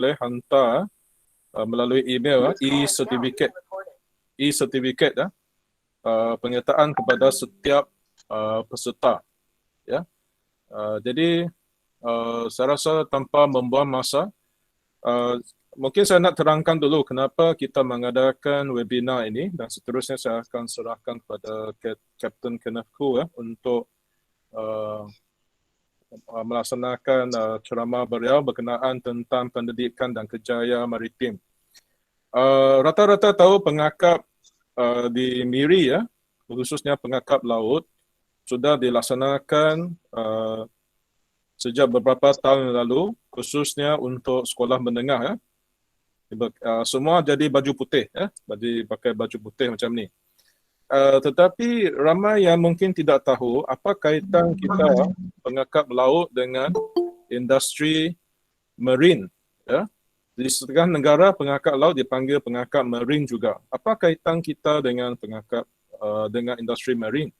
boleh hantar melalui email e-certificate penyertaan kepada setiap peserta. Ya. Jadi saya rasa tanpa membuang masa, mungkin saya nak terangkan dulu kenapa kita mengadakan webinar ini dan seterusnya saya akan serahkan kepada Captain Kenneth Koo untuk melaksanakan ceramah beliau berkenaan tentang pendidikan dan kerjaya maritim. Rata-rata tahu pengakap di Miri, khususnya pengakap laut, sudah dilaksanakan sejak beberapa tahun lalu, khususnya untuk sekolah menengah. Semua jadi baju putih, pakai baju putih macam ni. Tetapi ramai yang mungkin tidak tahu apa kaitan kita pengakap laut dengan industri marine. Di setengah negara pengakap laut dipanggil pengakap marine juga. Apa kaitan kita dengan pengakap dengan industri marine?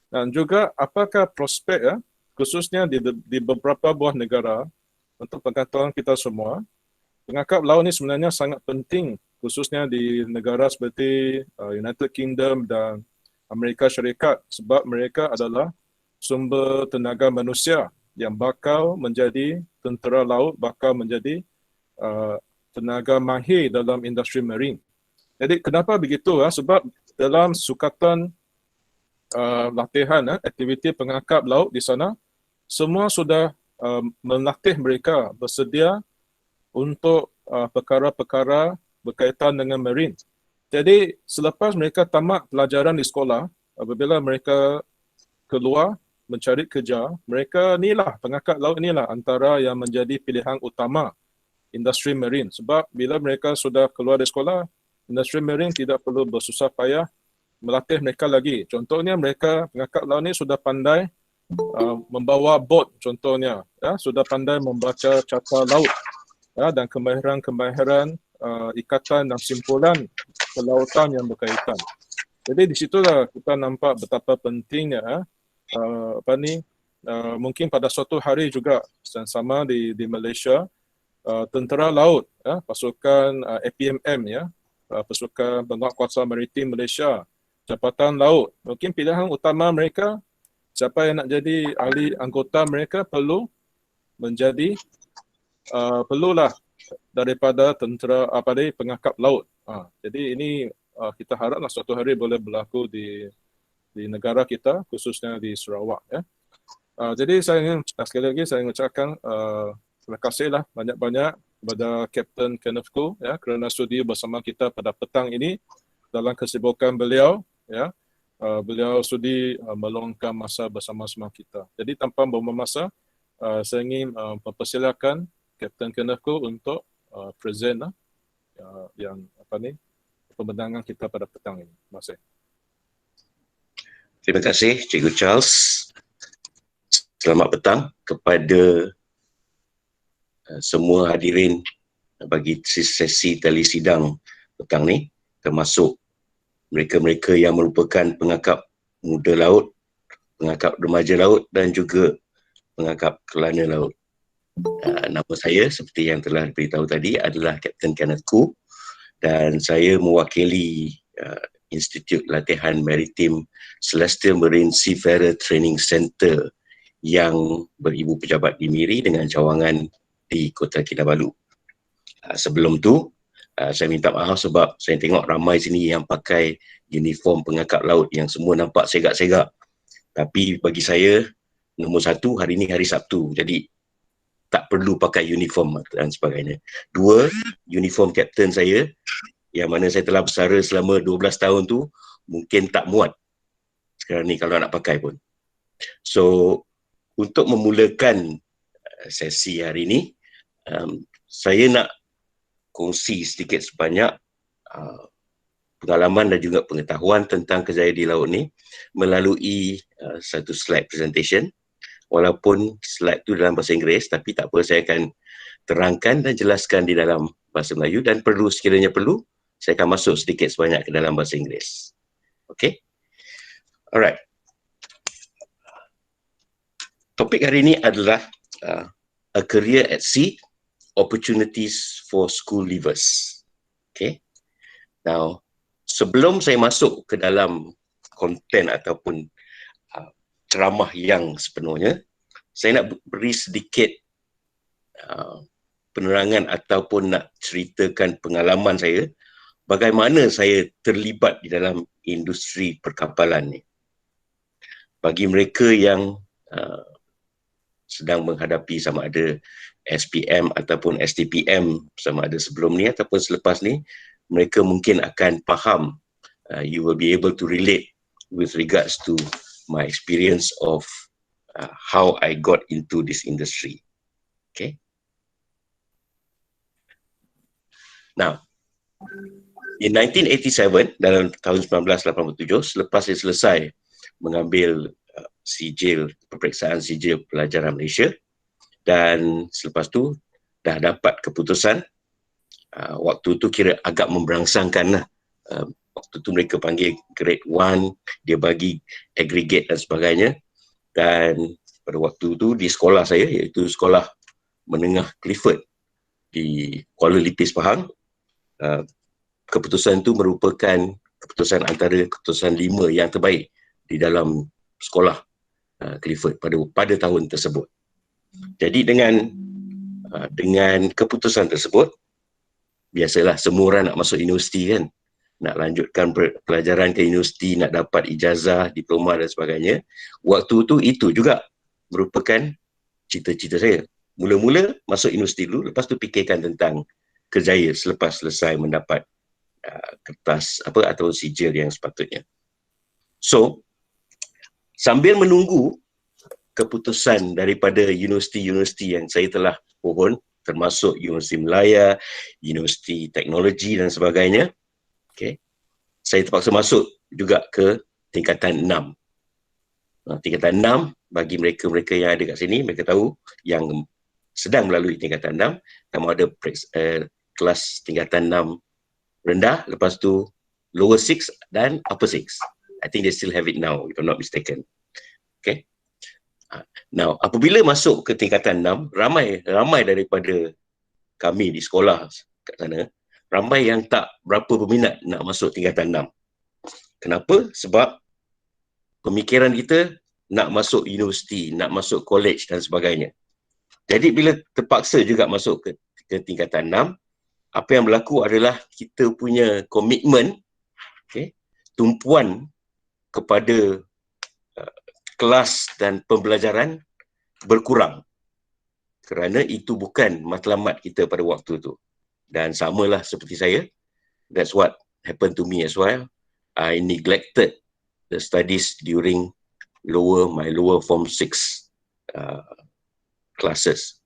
Dan juga apakah prospek khususnya di beberapa buah negara untuk pengetahuan kita semua, pengakap laut ni sebenarnya sangat penting khususnya di negara seperti United Kingdom dan Amerika Syarikat sebab mereka adalah sumber tenaga manusia yang bakal menjadi tentera laut, bakal menjadi tenaga mahir dalam industri marine. Jadi kenapa begitu? Sebab dalam sukatan latihan, aktiviti pengakap laut di sana, semua sudah melatih mereka bersedia untuk perkara-perkara berkaitan dengan marine. Jadi selepas mereka tamat pelajaran di sekolah, apabila mereka keluar mencari kerja, mereka inilah, pengakap laut inilah antara yang menjadi pilihan utama industri marine. Sebab bila mereka sudah keluar dari sekolah, industri marine tidak perlu bersusah payah melatih mereka lagi. Contohnya mereka, pengakap laut ni sudah pandai membawa bot contohnya, sudah pandai membaca carta laut, dan kemahiran-kemahiran ikatan dan simpulan kelautan yang berkaitan. Jadi di situlah kita nampak betapa pentingnya mungkin pada suatu hari juga sama di Malaysia, tentera laut, pasukan APMM, pasukan penguatkuasa maritim Malaysia, Jabatan Laut, mungkin pilihan utama mereka, siapa yang nak jadi ahli anggota mereka perlu menjadi perlulah daripada tentera pengakap laut. Jadi ini kita haraplah suatu hari boleh berlaku di negara kita, khususnya di Sarawak. Jadi saya ingin sekali lagi saya mengucapkan terima kasihlah banyak-banyak kepada Captain Kenneth Koo kerana sudi bersama kita pada petang ini dalam kesibukan beliau. Beliau sudi meluangkan masa bersama-sama kita. Jadi tanpa membuang masa, saya ingin mempersilakan Captain Kenneth Koo untuk present yang pembentangan kita pada petang ini. Terima kasih. Terima kasih Cikgu Charles. Selamat petang kepada semua hadirin bagi sesi telesidang petang ni, termasuk mereka-mereka yang merupakan pengakap muda laut, pengakap remaja laut dan juga pengakap kelana laut. Nama saya seperti yang telah diberitahu tadi adalah Captain Kenneth Koo dan saya mewakili Institut Latihan Maritim Celestial Marine Seafarer Training Center yang beribu pejabat di Miri dengan cawangan di Kota Kinabalu. Sebelum tu, saya minta maaf sebab saya tengok ramai sini yang pakai uniform pengakap laut yang semua nampak segak-segak. Tapi bagi saya, nombor satu, hari ni hari Sabtu. Jadi tak perlu pakai uniform dan sebagainya. Dua, uniform kapten saya yang mana saya telah bersara selama 12 tahun tu mungkin tak muat sekarang ni kalau nak pakai pun. So, untuk memulakan sesi hari ni, saya nak kongsi sedikit sebanyak pengalaman dan juga pengetahuan tentang kerjaya di laut ni melalui satu slide presentation. Walaupun slide tu dalam bahasa Inggeris, tapi tak apa, saya akan terangkan dan jelaskan di dalam bahasa Melayu dan sekiranya perlu, saya akan masuk sedikit sebanyak ke dalam bahasa Inggeris. Okay? Alright. Topik hari ini adalah a career at sea opportunities for school leavers. Okay. Now, sebelum saya masuk ke dalam konten ataupun ceramah yang sepenuhnya, saya nak beri sedikit penerangan ataupun nak ceritakan pengalaman saya bagaimana saya terlibat di dalam industri perkapalan ni. Bagi mereka yang sedang menghadapi sama ada SPM ataupun STPM sama ada sebelum ni ataupun selepas ni, mereka mungkin akan faham, you will be able to relate with regards to my experience of how I got into this industry. Okay. Now, in 1987, dalam tahun 1987, selepas saya selesai mengambil sijil, peperiksaan sijil pelajaran Malaysia, dan selepas tu dah dapat keputusan, waktu tu kira agak memberangsangkan lah. Waktu tu mereka panggil grade 1, dia bagi aggregate dan sebagainya. Dan pada waktu tu di sekolah saya, iaitu sekolah menengah Clifford di Kuala Lipis, Pahang, keputusan itu merupakan keputusan antara keputusan 5 yang terbaik di dalam sekolah Clifford pada tahun tersebut. Jadi dengan keputusan tersebut, biasalah semua orang nak masuk universiti kan, nak lanjutkan pelajaran ke universiti, nak dapat ijazah, diploma dan sebagainya. Waktu tu itu juga merupakan cita-cita saya. Mula-mula masuk universiti dulu, lepas tu fikirkan tentang kerjaya selepas selesai mendapat kertas atau sijil yang sepatutnya. So, sambil menunggu keputusan daripada universiti-universiti yang saya telah pohon, termasuk Universiti Melaya, Universiti Teknologi dan sebagainya, okay, saya terpaksa masuk juga ke tingkatan 6. Tingkatan 6, bagi mereka-mereka yang ada kat sini, mereka tahu yang sedang melalui tingkatan 6, kamu ada kelas tingkatan 6 rendah, lepas tu lower 6 dan upper 6. I think they still have it now, if I'm not mistaken. Okay. Now, apabila masuk ke tingkatan 6, ramai daripada kami di sekolah kat sana, ramai yang tak berapa berminat nak masuk tingkatan 6. Kenapa? Sebab pemikiran kita nak masuk universiti, nak masuk college dan sebagainya. Jadi bila terpaksa juga masuk ke tingkatan 6, apa yang berlaku adalah kita punya komitmen, okay, tumpuan kepada kelas dan pembelajaran berkurang. Kerana itu bukan matlamat kita pada waktu tu. Dan samalah seperti saya, that's what happened to me as well. I neglected the studies during my lower form 6 classes.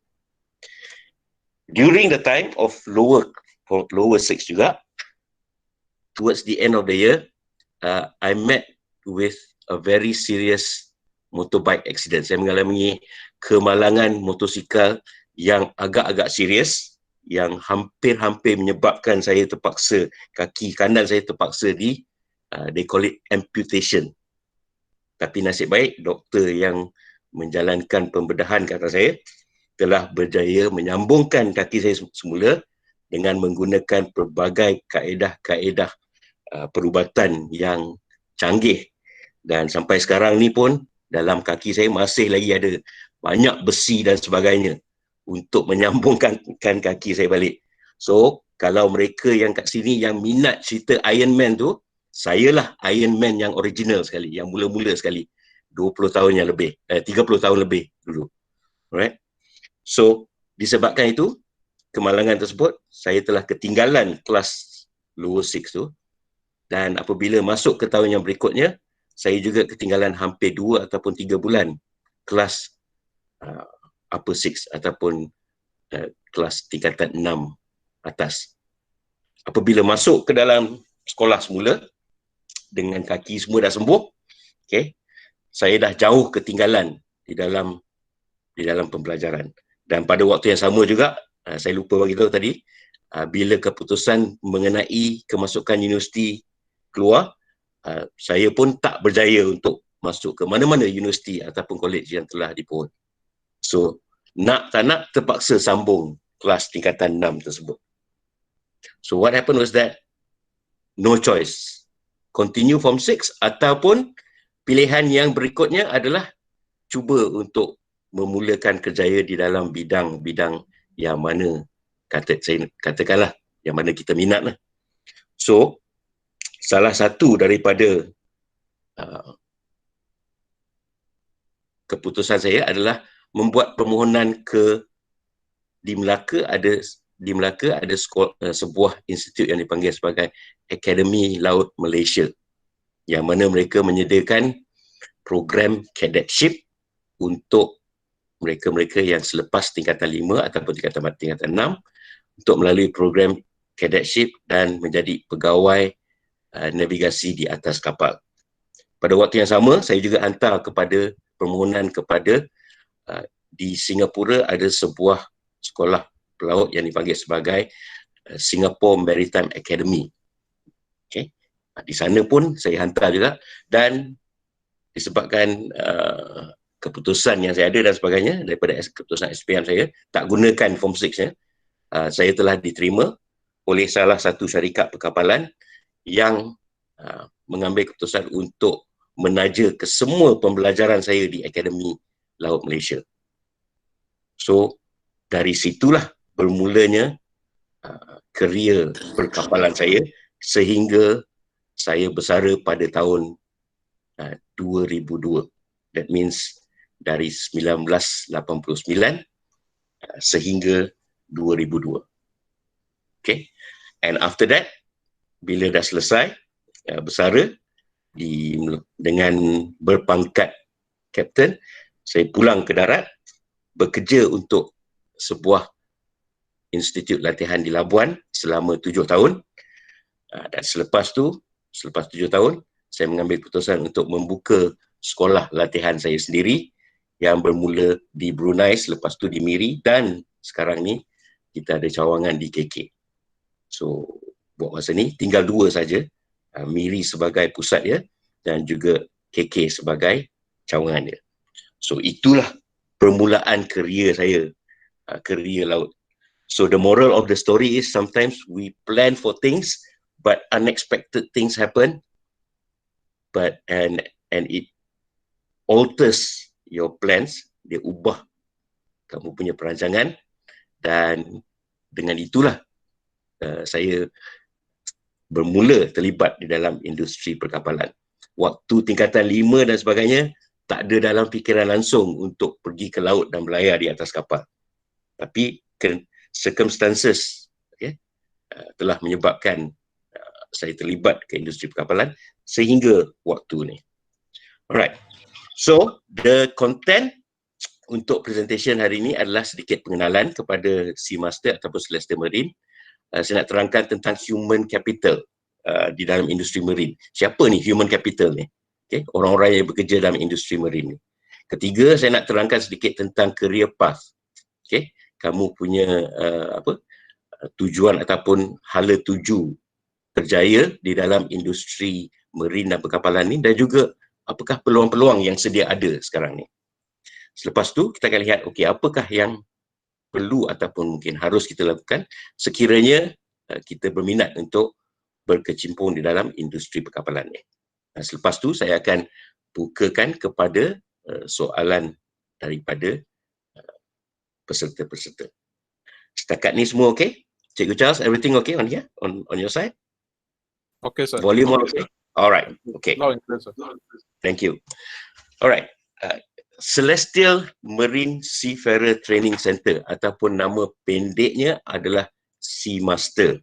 During the time of lower 6 juga, towards the end of the year, I met with a very serious motorbike accident. Saya mengalami kemalangan motosikal yang agak-agak serius, yang hampir-hampir menyebabkan saya terpaksa, kaki kanan saya terpaksa they call it amputation. Tapi nasib baik, doktor yang menjalankan pembedahan ke atas saya telah berjaya menyambungkan kaki saya semula dengan menggunakan pelbagai kaedah-kaedah perubatan yang canggih. Dan sampai sekarang ni pun dalam kaki saya masih lagi ada banyak besi dan sebagainya untuk menyambungkan kaki saya balik. So, kalau mereka yang kat sini yang minat cerita Iron Man tu, sayalah Iron Man yang original sekali, yang mula-mula sekali. 20 tahun yang lebih, 30 tahun lebih dulu. Alright. So, disebabkan itu, kemalangan tersebut, saya telah ketinggalan kelas lower 6 tu. Dan apabila masuk ke tahun yang berikutnya, saya juga ketinggalan hampir 2 ataupun 3 bulan kelas upper 6 ataupun kelas tingkatan 6 atas. Apabila masuk ke dalam sekolah semula, dengan kaki semua dah sembuh, okay, saya dah jauh ketinggalan di dalam pembelajaran. Dan pada waktu yang sama juga, saya lupa bagi tahu tadi, bila keputusan mengenai kemasukan universiti keluar, saya pun tak berjaya untuk masuk ke mana-mana universiti ataupun college yang telah dipohon. So, nak tak nak terpaksa sambung kelas tingkatan 6 tersebut. So what happened was that no choice. Continue form 6 ataupun pilihan yang berikutnya adalah cuba untuk memulakan kerjaya di dalam bidang-bidang yang mana katakanlah yang mana kita minat lah. So salah satu daripada keputusan saya adalah membuat permohonan di Melaka ada sebuah institut yang dipanggil sebagai Akademi Laut Malaysia, yang mana mereka menyediakan program cadetship untuk mereka-mereka yang selepas tingkatan 5 ataupun tingkatan 6 untuk melalui program cadetship dan menjadi pegawai navigasi di atas kapal. Pada waktu yang sama, saya juga hantar permohonan kepada di Singapura ada sebuah sekolah pelaut yang dipanggil sebagai Singapore Maritime Academy. Okay. Di sana pun saya hantar juga, dan disebabkan keputusan yang saya ada dan sebagainya daripada keputusan SPM saya tak gunakan form 6 saya telah diterima oleh salah satu syarikat perkapalan yang mengambil keputusan untuk menaja ke semua pembelajaran saya di Akademi Laut Malaysia. So dari situlah bermulanya kerjaya perkapalan saya sehingga saya bersara pada tahun 2002. That means dari 1989 sehingga 2002. Okay. And after that, bila dah selesai bersara dengan berpangkat kapten, saya pulang ke darat bekerja untuk sebuah institut latihan di Labuan selama 7 tahun. Dan selepas 7 tahun, saya mengambil keputusan untuk membuka sekolah latihan saya sendiri yang bermula di Brunei, selepas tu di Miri, dan sekarang ni kita ada cawangan di KK. So buat masa ni tinggal 2 saja, Miri sebagai pusat dia dan juga KK sebagai cawangan dia. So itulah permulaan kerjaya saya, kerjaya laut. So the moral of the story is sometimes we plan for things but unexpected things happen, and it alters your plans, dia ubah kamu punya perancangan, dan dengan itulah saya bermula terlibat di dalam industri perkapalan. Waktu tingkatan 5 dan sebagainya, tak ada dalam fikiran langsung untuk pergi ke laut dan berlayar di atas kapal. Tapi circumstances telah menyebabkan saya terlibat ke industri perkapalan sehingga waktu ni. Alright. So, the content untuk presentation hari ini adalah sedikit pengenalan kepada Seamaster ataupun Celeste Marine. Saya nak terangkan tentang human capital di dalam industri marine. Siapa ni human capital ni? Okay, orang-orang yang bekerja dalam industri marine ni. Ketiga, saya nak terangkan sedikit tentang career path. Okay, kamu punya tujuan ataupun hala tuju kerjaya di dalam industri marine dan perkapalan ni, dan juga apakah peluang-peluang yang sedia ada sekarang ni. Selepas tu kita akan lihat okey, apakah yang perlu ataupun mungkin harus kita lakukan sekiranya kita berminat untuk berkecimpung di dalam industri perkapalan ni. Selepas tu saya akan bukakan kepada soalan daripada peserta-peserta. Setakat ni semua okey? Cikgu Charles, everything okay on here? On your side? Okay, sir. Volume okay? Alright, okay. Loud and clear, sir. Thank you. Alright. Celestial Marine Seafarer Training Center ataupun nama pendeknya adalah Seamaster.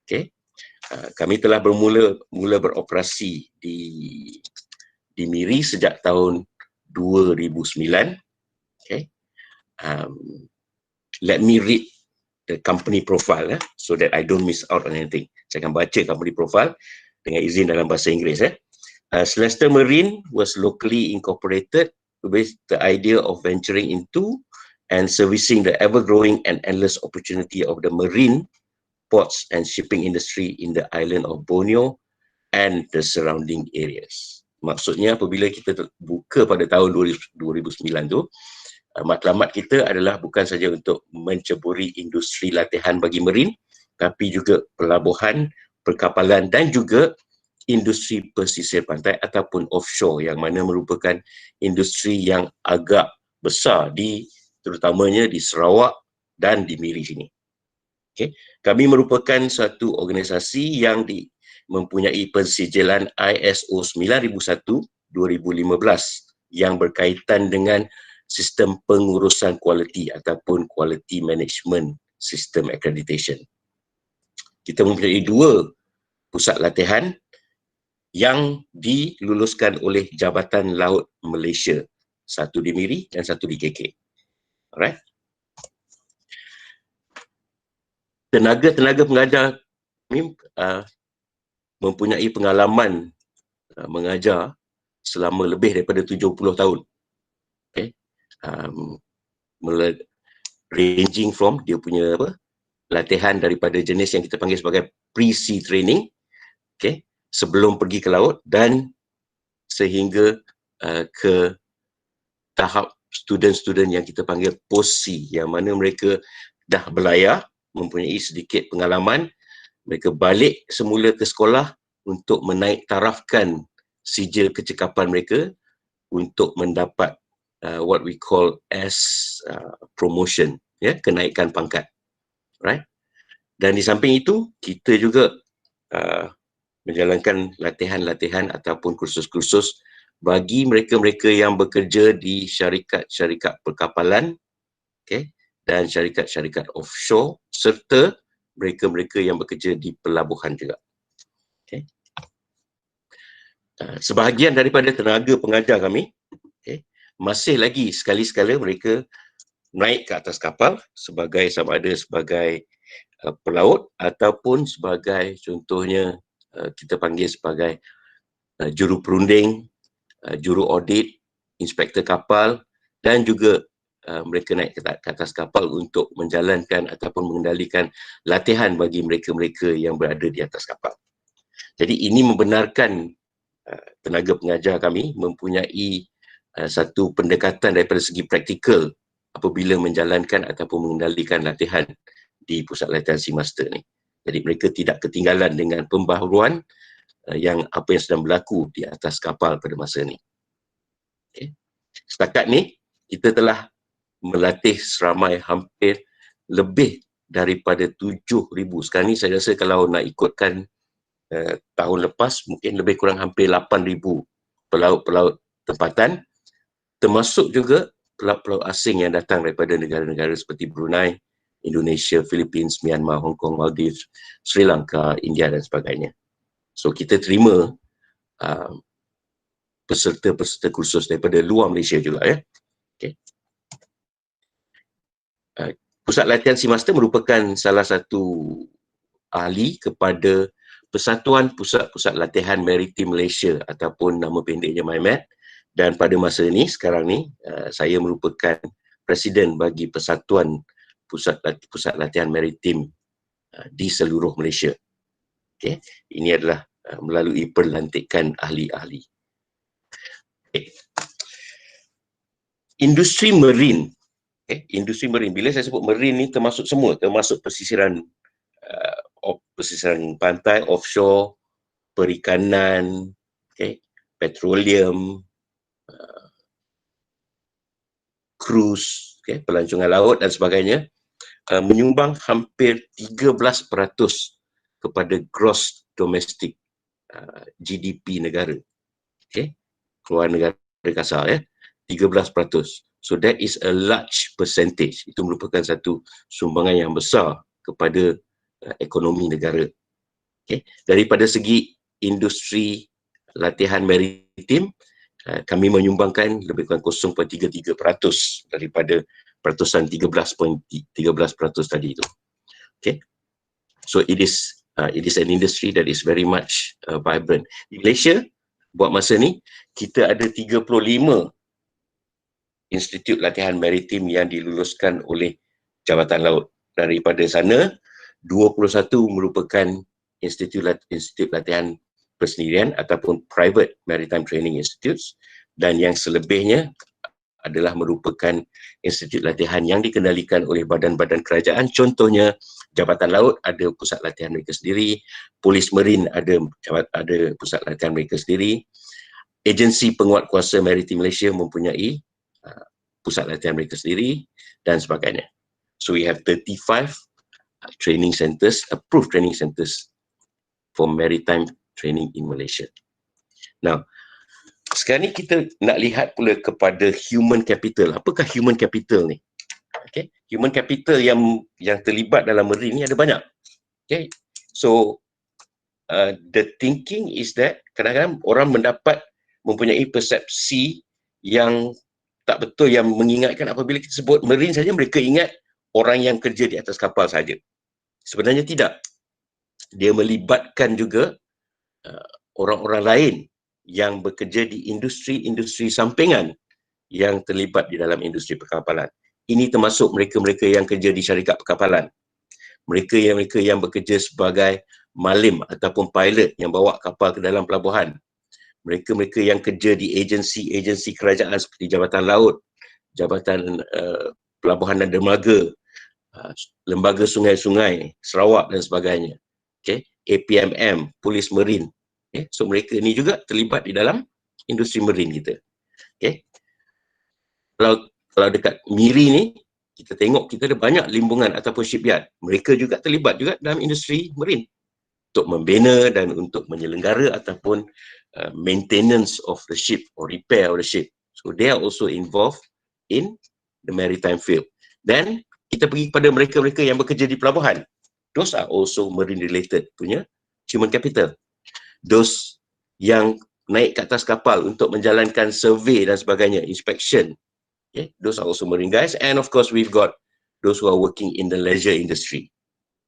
Okay. Kami telah mula beroperasi di Miri sejak tahun 2009. Okay. Let me read the company profile so that I don't miss out on anything. Saya akan baca company profile dengan izin dalam bahasa Inggeris. Celestial Marine was locally incorporated with the idea of venturing into and servicing the ever-growing and endless opportunity of the marine, ports and shipping industry in the island of Borneo and the surrounding areas. Maksudnya apabila kita buka pada tahun 2009 tu, Matlamat kita adalah bukan saja untuk menceburi industri latihan bagi marin, tapi juga pelabuhan, perkapalan dan juga industri pesisir pantai ataupun offshore, yang mana merupakan industri yang agak besar terutamanya di Sarawak dan di Miri sini. Okay. Kami merupakan satu organisasi yang mempunyai pensijilan ISO 9001-2015 yang berkaitan dengan sistem pengurusan kualiti ataupun quality management system accreditation. Kita mempunyai 2 pusat latihan yang diluluskan oleh Jabatan Laut Malaysia, satu di Miri dan satu di KK. Alright. Tenaga pengajar ini mempunyai pengalaman mengajar selama lebih daripada 70 tahun. Okay. Ranging from dia punya latihan daripada jenis yang kita panggil sebagai pre-sea training, okay, sebelum pergi ke laut, dan sehingga ke tahap student-student yang kita panggil post-sea, yang mana mereka dah berlayar, mempunyai sedikit pengalaman, mereka balik semula ke sekolah untuk menaik tarafkan sijil kecekapan mereka untuk mendapat what we call as promotion, ya, kenaikan pangkat. Right? Dan di samping itu, kita juga menjalankan latihan-latihan ataupun kursus-kursus bagi mereka-mereka yang bekerja di syarikat-syarikat perkapalan, okay, dan syarikat-syarikat offshore, serta mereka-mereka yang bekerja di pelabuhan juga. Okay. Sebahagian daripada tenaga pengajar kami, okay, masih lagi sekali-sekala mereka naik ke atas kapal sebagai sama ada sebagai pelaut ataupun sebagai contohnya kita panggil sebagai juru perunding, juru audit, inspektor kapal, dan juga mereka naik ke atas kapal untuk menjalankan ataupun mengendalikan latihan bagi mereka-mereka yang berada di atas kapal. Jadi ini membenarkan tenaga pengajar kami mempunyai satu pendekatan daripada segi praktikal apabila menjalankan ataupun mengendalikan latihan di pusat latihan Seamaster ni. Jadi mereka tidak ketinggalan dengan pembaharuan yang sedang berlaku di atas kapal pada masa ni. Okay. Setakat ni kita telah melatih seramai hampir lebih daripada 7,000. Sekarang ni saya rasa kalau nak ikutkan tahun lepas mungkin lebih kurang hampir 8,000 pelaut-pelaut tempatan, termasuk juga pelaut-pelaut asing yang datang daripada negara-negara seperti Brunei, Indonesia, Philippines, Myanmar, Hong Kong, Maldives, Sri Lanka, India dan sebagainya. So kita terima peserta-peserta kursus daripada luar Malaysia juga, ya. Okay. Pusat latihan Seamaster merupakan salah satu ahli kepada Persatuan Pusat-Pusat Latihan Maritim Malaysia ataupun nama pendeknya MyMat, dan pada masa ini sekarang ni saya merupakan presiden bagi Persatuan Pusat Latihan Maritim di seluruh Malaysia. Okay. Ini adalah melalui pelantikan ahli-ahli. Okay. Industri marin. Okay. Industri marin, bila saya sebut marin ni termasuk semua, termasuk pesisiran pantai, offshore, perikanan, okay, petroleum, cruise, okay, pelancongan laut dan sebagainya, menyumbang hampir 13% kepada gross domestic GDP negara. Okay, keluaran negara kasar, ya, 13%. So that is a large percentage. Itu merupakan satu sumbangan yang besar kepada ekonomi negara. Okay. Daripada segi industri latihan maritim, kami menyumbangkan lebih kurang 0.33% daripada peratusan 13% tadi itu. Okay. So it is an industry that is very much vibrant. Di Malaysia, buat masa ni, kita ada 35 institut latihan maritim yang diluluskan oleh Jabatan Laut. Daripada sana, 21 merupakan institut latihan persendirian ataupun private maritime training institutes, dan yang selebihnya adalah merupakan institut latihan yang dikendalikan oleh badan-badan kerajaan. Contohnya Jabatan Laut ada pusat latihan mereka sendiri, Polis Marin ada pusat latihan mereka sendiri, Agensi Penguatkuasa Maritim Malaysia mempunyai pusat latihan mereka sendiri dan sebagainya. So we have 35 training centers, approved training centers for maritime training in Malaysia. Now, sekarang ni kita nak lihat pula kepada human capital. Apakah human capital ni? Okay, human capital yang terlibat dalam marine ni ada banyak. Okay, so the thinking is that kadang-kadang orang mempunyai persepsi yang tak betul, yang mengingatkan apabila kita sebut marine saja mereka ingat orang yang kerja di atas kapal saja. Sebenarnya tidak. Dia melibatkan juga orang-orang lain yang bekerja di industri-industri sampingan yang terlibat di dalam industri perkapalan. Ini termasuk mereka-mereka yang kerja di syarikat perkapalan. Mereka yang bekerja sebagai malim ataupun pilot yang bawa kapal ke dalam pelabuhan. Mereka-mereka yang kerja di agensi-agensi kerajaan seperti Jabatan Laut, Jabatan Pelabuhan dan Dermaga, Lembaga Sungai-Sungai, Sarawak dan sebagainya. Okay? APMM, Polis Marin. Okay? So mereka ni juga terlibat di dalam industri marin kita. Okay? Kalau dekat Miri ni, kita tengok kita ada banyak limbungan ataupun shipyard. Mereka juga terlibat juga dalam industri marin untuk membina dan untuk menyelenggara ataupun maintenance of the ship or repair of the ship. So they are also involved in the maritime field. Then kita pergi kepada mereka-mereka yang bekerja di pelabuhan. Those are also marine related punya human capital. Those yang naik ke atas kapal untuk menjalankan survey dan sebagainya, inspection. Okay, those are also marine guys. And of course, we've got those who are working in the leisure industry.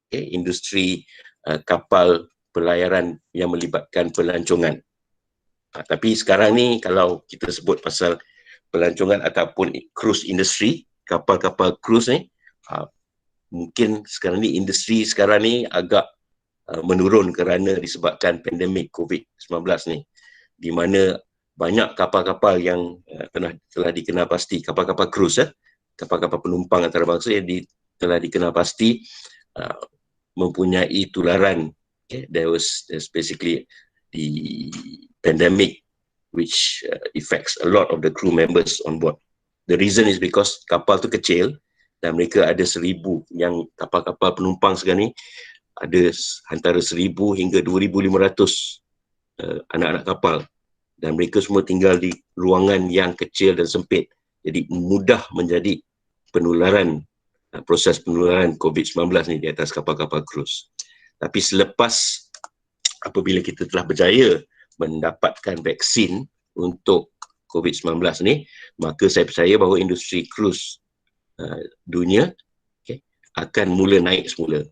Okay, industri kapal pelayaran yang melibatkan pelancongan. Tapi sekarang ni kalau kita sebut pasal pelancongan ataupun cruise industry, kapal-kapal cruise ni, mungkin sekarang ni industri sekarang ni agak menurun kerana disebabkan pandemik COVID-19 ni, di mana banyak kapal-kapal yang telah dikenal pasti, kapal-kapal cruise, kapal-kapal penumpang antarabangsa yang telah dikenal pasti mempunyai tularan. Okay? There's basically the pandemic which affects a lot of the crew members on board. The reason is because kapal tu kecil dan mereka ada 1,000 yang kapal-kapal penumpang sekarang ni ada antara 1,000 hingga 2,500 anak-anak kapal. Dan mereka semua tinggal di ruangan yang kecil dan sempit. Jadi mudah menjadi penularan, proses penularan COVID-19 ni di atas kapal-kapal cruise. Tapi selepas apabila kita telah berjaya mendapatkan vaksin untuk COVID-19 ni, maka saya percaya bahawa industri cruise dunia akan mula naik semula.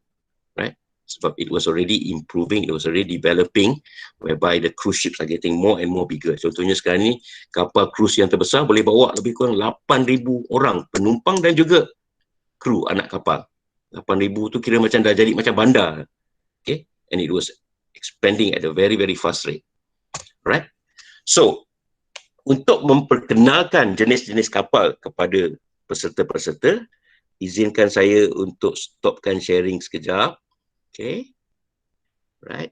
Right? Sebab it was already improving, it was already developing, whereby the cruise ships are getting more and more bigger. Contohnya sekarang ni, kapal cruise yang terbesar boleh bawa lebih kurang 8,000 orang, penumpang dan juga kru anak kapal. 8,000 tu kira macam dah jadi macam bandar. Okay? And it was expanding at a very, very fast rate. Right? So, untuk memperkenalkan jenis-jenis kapal kepada peserta-peserta, izinkan saya untuk stopkan sharing sekejap. Okay, right,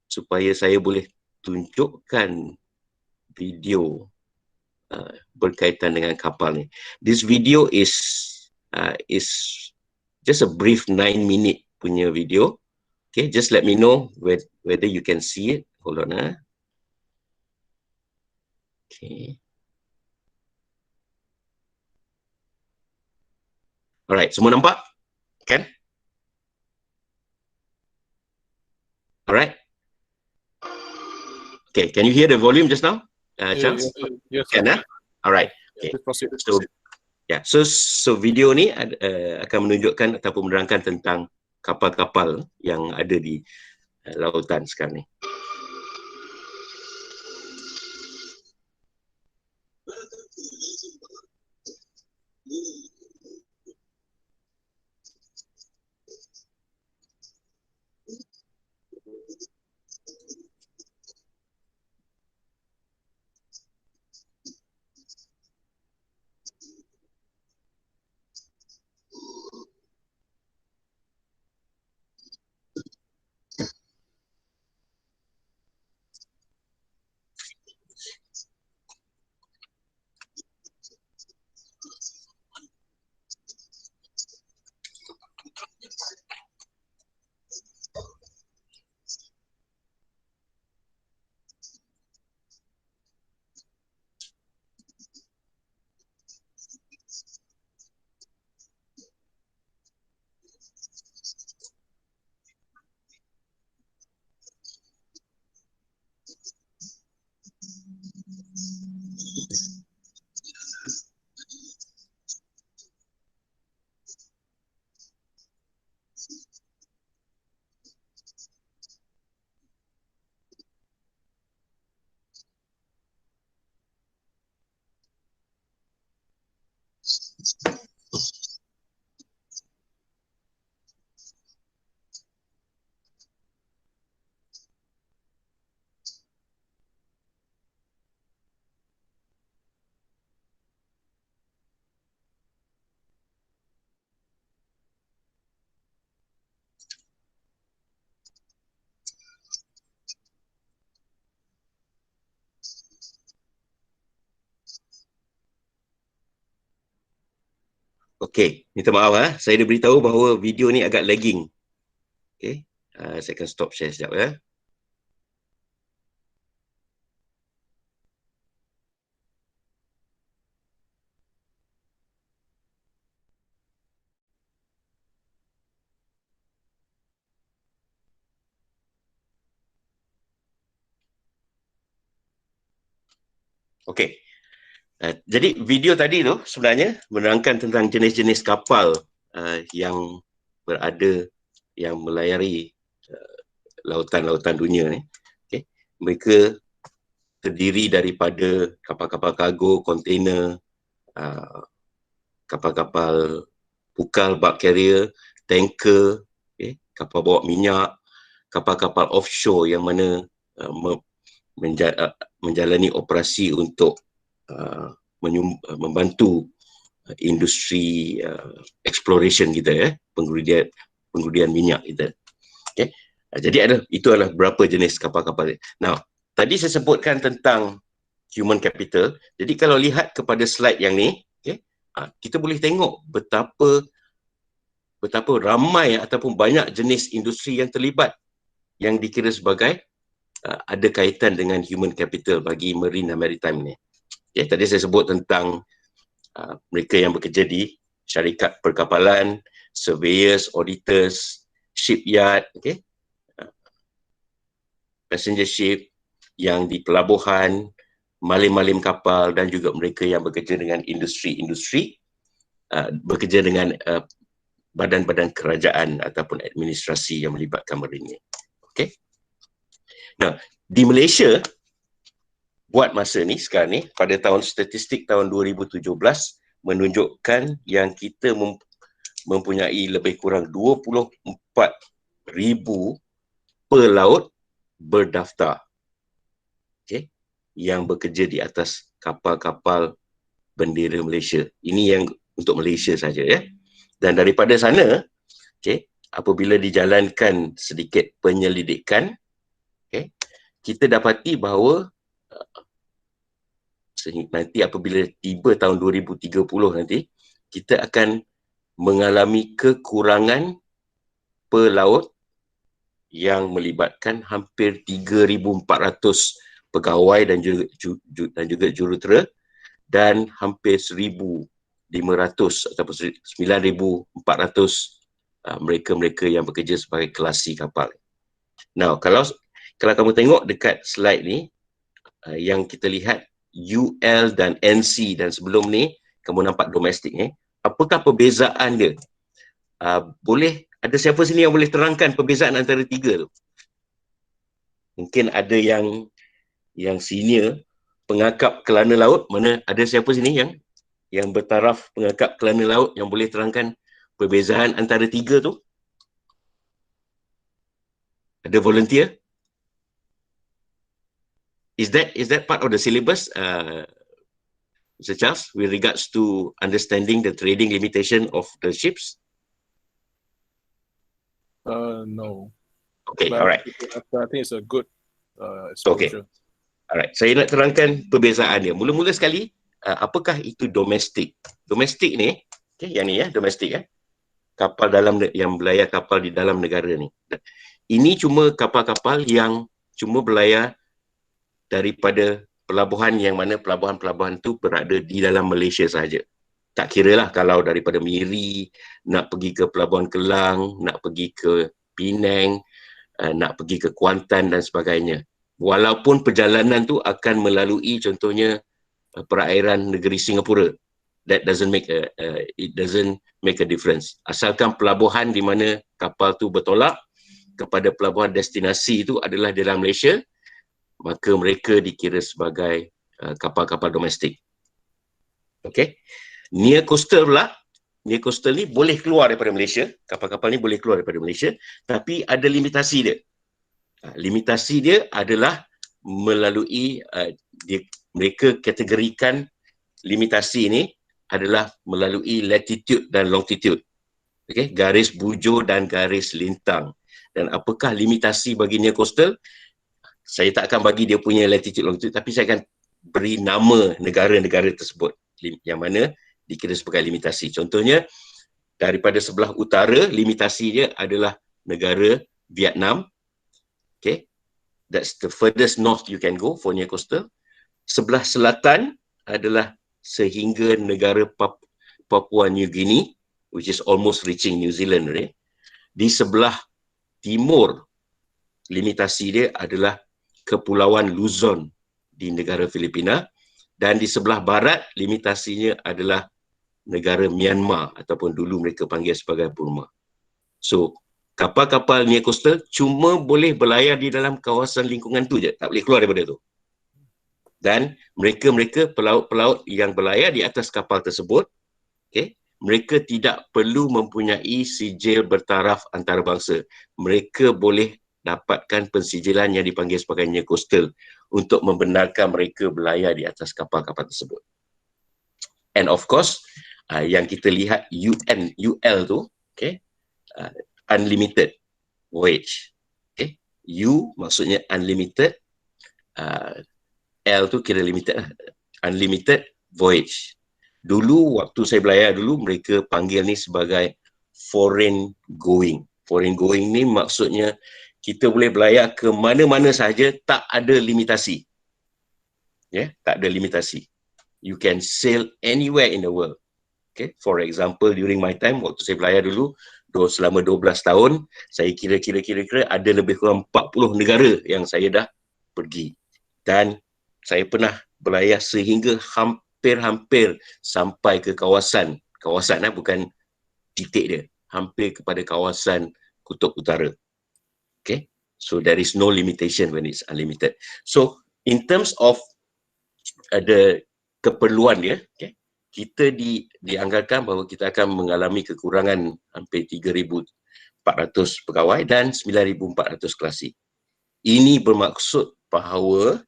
supaya saya boleh tunjukkan video berkaitan dengan kapal ni. This video is just a brief 9-minute punya video. Okay, just let me know whether you can see it. Hold on. Okay. Alright, semua nampak? Kan? Alright. Okay, can you hear the volume just now? Charles? Yes. Can, Alright. Okay. So, yeah. So video ni akan menunjukkan ataupun menerangkan tentang kapal-kapal yang ada di lautan sekarang ni. Okey, minta maaf saya dah beritahu bahawa video ni agak lagging. Okey, saya akan stop share sekejap ya. Okey. Jadi video tadi tu sebenarnya menerangkan tentang jenis-jenis kapal yang berada, yang melayari lautan-lautan dunia ni. Okay. Mereka terdiri daripada kapal-kapal kargo, kontainer, kapal-kapal pukal, bulk carrier, tanker, kapal bawa minyak, kapal-kapal offshore yang mana menjalani operasi untuk membantu industri exploration kita penggudian minyak kita. Okay. Jadi itu adalah beberapa jenis kapal-kapal. Now, tadi saya sebutkan tentang human capital. Jadi kalau lihat kepada slide yang ni, kita boleh tengok betapa ramai ataupun banyak jenis industri yang terlibat yang dikira sebagai ada kaitan dengan human capital bagi marine dan maritime ni. Okay, tadi saya sebut tentang mereka yang bekerja di syarikat perkapalan, surveyors, auditors, shipyard, passenger ship, yang di pelabuhan, malim-malim kapal, dan juga mereka yang bekerja dengan industri-industri, bekerja dengan badan-badan kerajaan ataupun administrasi yang melibatkan marine. Okay. Nah, di Malaysia, buat masa ni sekarang ni, pada tahun statistik tahun 2017 menunjukkan yang kita mempunyai lebih kurang 24,000 pelaut berdaftar, yang bekerja di atas kapal-kapal bendera Malaysia. Ini yang untuk Malaysia saja ya. Dan daripada sana, apabila dijalankan sedikit penyelidikan, kita dapati bahawa nanti apabila tiba tahun 2030 nanti, kita akan mengalami kekurangan pelaut yang melibatkan hampir 3,400 pegawai dan juga jurutera, dan hampir 1,500 ataupun 9,400 mereka-mereka yang bekerja sebagai kelasi kapal. Now, kalau kamu tengok dekat slide ni, yang kita lihat UL dan NC, dan sebelum ni kamu nampak domestik ni, apakah perbezaan dia? Boleh ada siapa sini yang boleh terangkan perbezaan antara tiga tu? Mungkin ada yang senior pengakap kelana laut, mana ada siapa sini yang bertaraf pengakap kelana laut yang boleh terangkan perbezaan antara tiga tu? Ada volunteer? Is that part of the syllabus, Mr. Charles, with regards to understanding the trading limitation of the ships? No. Okay, But alright. I think it's a good exposure. Alright, saya nak terangkan perbezaan dia. Mula-mula sekali, apakah itu domestik? Domestik ni, yang ni domestik kapal yang berlayar kapal di dalam negara ni. Ini cuma kapal-kapal yang cuma berlayar daripada pelabuhan yang mana pelabuhan-pelabuhan tu berada di dalam Malaysia sahaja. Tak kira lah kalau daripada Miri, nak pergi ke Pelabuhan Kelang, nak pergi ke Penang, nak pergi ke Kuantan dan sebagainya. Walaupun perjalanan tu akan melalui contohnya perairan negeri Singapura. That doesn't make a difference. Asalkan pelabuhan di mana kapal tu bertolak kepada pelabuhan destinasi itu adalah di dalam Malaysia, maka mereka dikira sebagai kapal-kapal domestik. Okay. Near coastal pula, near coastal ni boleh keluar daripada Malaysia, kapal-kapal ni boleh keluar daripada Malaysia, tapi ada limitasi dia. Limitasi dia adalah melalui, mereka kategorikan limitasi ni adalah melalui latitude dan longitude. Okay. Garis bujur dan garis lintang. Dan apakah limitasi bagi near coastal? Saya tak akan bagi dia punya latitude longitude, tapi saya akan beri nama negara-negara tersebut, yang mana dikira sebagai limitasi. Contohnya, daripada sebelah utara, limitasinya adalah negara Vietnam. Okay, that's the furthest north you can go for near coastal. Sebelah selatan adalah sehingga negara Papua New Guinea, which is almost reaching New Zealand already. Di sebelah timur, limitasi dia adalah Kepulauan Luzon di negara Filipina, dan di sebelah barat limitasinya adalah negara Myanmar ataupun dulu mereka panggil sebagai Burma. So, kapal-kapal near coastal cuma boleh berlayar di dalam kawasan lingkungan tu je, tak boleh keluar daripada tu. Dan mereka-mereka pelaut-pelaut yang berlayar di atas kapal tersebut, okay, mereka tidak perlu mempunyai sijil bertaraf antarabangsa. Mereka boleh dapatkan pensijilan yang dipanggil sebagai near coastal untuk membenarkan mereka berlayar di atas kapal-kapal tersebut. And of course, yang kita lihat UL tu, okay, unlimited voyage. Okay, U maksudnya unlimited, L tu kira limited lah. Unlimited voyage. Dulu waktu saya berlayar dulu, mereka panggil ni sebagai foreign going. Foreign going ni maksudnya kita boleh berlayar ke mana-mana sahaja, tak ada limitasi. Tak ada limitasi. You can sail anywhere in the world. Okay, for example, during my time, waktu saya berlayar dulu, selama 12 tahun, saya kira-kira ada lebih kurang 40 negara yang saya dah pergi. Dan saya pernah berlayar sehingga hampir sampai ke kawasan bukan titik dia, hampir kepada kawasan Kutub Utara. Okay, so there is no limitation when it's unlimited. So in terms of ada keperluan dia, okay, kita dianggarkan bahawa kita akan mengalami kekurangan hampir 3,400 pegawai dan 9,400 kelasi. Ini bermaksud bahawa,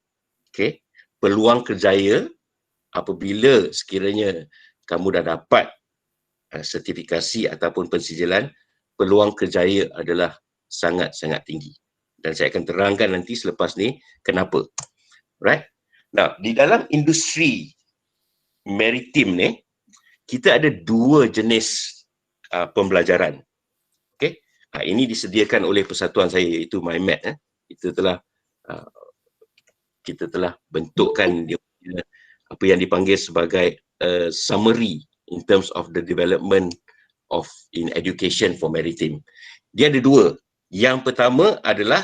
okay, peluang kerjaya apabila sekiranya kamu dah dapat sertifikasi ataupun pensijilan, peluang kerjaya adalah sangat-sangat tinggi. Dan saya akan terangkan nanti selepas ni kenapa. Right? Now, di dalam industri maritim ni, kita ada dua jenis pembelajaran. Okay? Ini disediakan oleh persatuan saya, iaitu MyMed. Kita telah bentukkan dia, apa yang dipanggil sebagai summary in terms of the development in education for maritime. Dia ada dua. Yang pertama adalah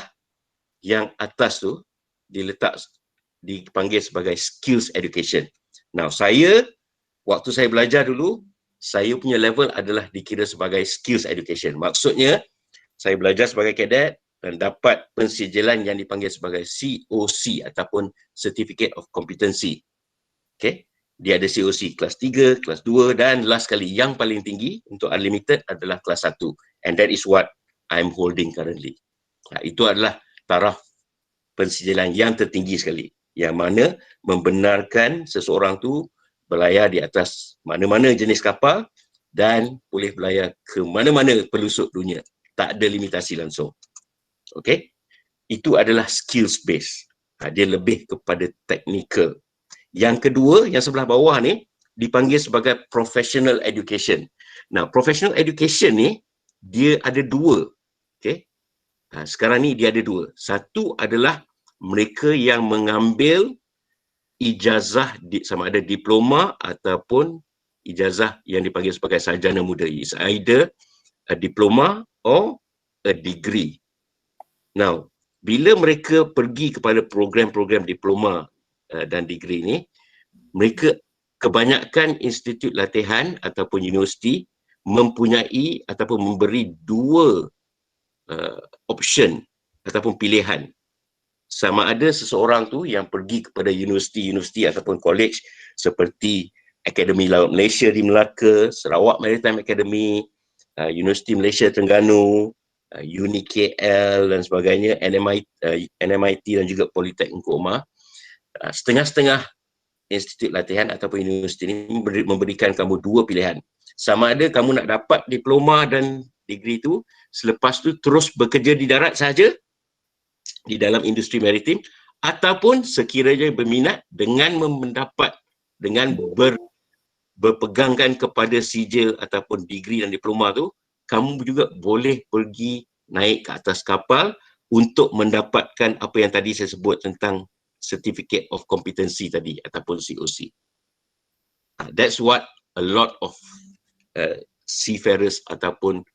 yang atas tu dipanggil sebagai skills education. Now, waktu saya belajar dulu, saya punya level adalah dikira sebagai skills education. Maksudnya, saya belajar sebagai kadet dan dapat pensijilan yang dipanggil sebagai COC ataupun Certificate of Competency. Okay? Dia ada COC kelas 3, kelas 2 dan last kali yang paling tinggi untuk unlimited adalah kelas 1. And that is what I'm holding currently. Itu adalah taraf pensijilan yang tertinggi sekali, yang mana membenarkan seseorang tu berlayar di atas mana-mana jenis kapal dan boleh berlayar ke mana-mana pelosok dunia. Tak ada limitasi langsung. Okay? Itu adalah skills based. Dia lebih kepada technical. Yang kedua, yang sebelah bawah ni, dipanggil sebagai professional education. Nah, professional education ni, dia ada dua. Okay? Sekarang ni dia ada dua. Satu adalah mereka yang mengambil ijazah sama ada diploma ataupun ijazah yang dipanggil sebagai sarjana muda. It's either a diploma or a degree. Now, bila mereka pergi kepada program-program diploma dan degree ni, mereka kebanyakan institut latihan ataupun universiti mempunyai ataupun memberi dua option ataupun pilihan. Sama ada seseorang tu yang pergi kepada universiti ataupun college seperti Akademi Laut Malaysia di Melaka, Sarawak Maritime Academy, Universiti Malaysia Terengganu, Uni KL dan sebagainya, NMIT dan juga Politeknik Umar. Setengah-setengah institut latihan ataupun universiti ini memberikan kamu dua pilihan. Sama ada kamu nak dapat diploma dan degree tu, selepas tu terus bekerja di darat sahaja di dalam industri maritim, ataupun sekiranya berminat dengan berpegangkan kepada sijil ataupun degree dan diploma tu, kamu juga boleh pergi naik ke atas kapal untuk mendapatkan apa yang tadi saya sebut tentang Certificate of Competency tadi ataupun COC. That's what a lot of seafarers ataupun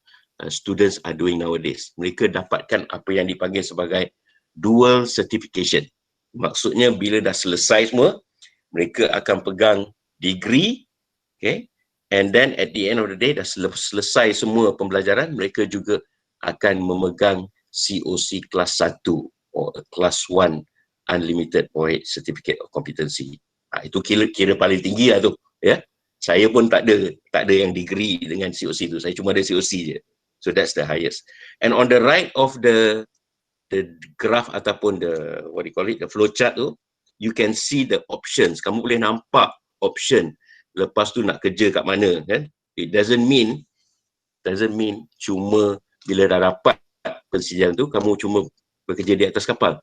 students are doing nowadays. Mereka dapatkan apa yang dipanggil sebagai dual certification. Maksudnya bila dah selesai semua, mereka akan pegang degree, okay? And then at the end of the day, dah selesai semua pembelajaran, mereka juga akan memegang COC kelas 1 or kelas 1 Unlimited Voyage Certificate of Competency. Itu kira paling tinggi lah tu, ya. Saya pun tak ada yang degree dengan COC tu. Saya cuma ada COC je. So that's the highest. And on the right of the graph ataupun the what do you call it, the flowchart tu, you can see the options. Kamu boleh nampak option. Lepas tu nak kerja kat mana, kan? It doesn't mean cuma bila dah dapat persediaan tu kamu cuma bekerja di atas kapal.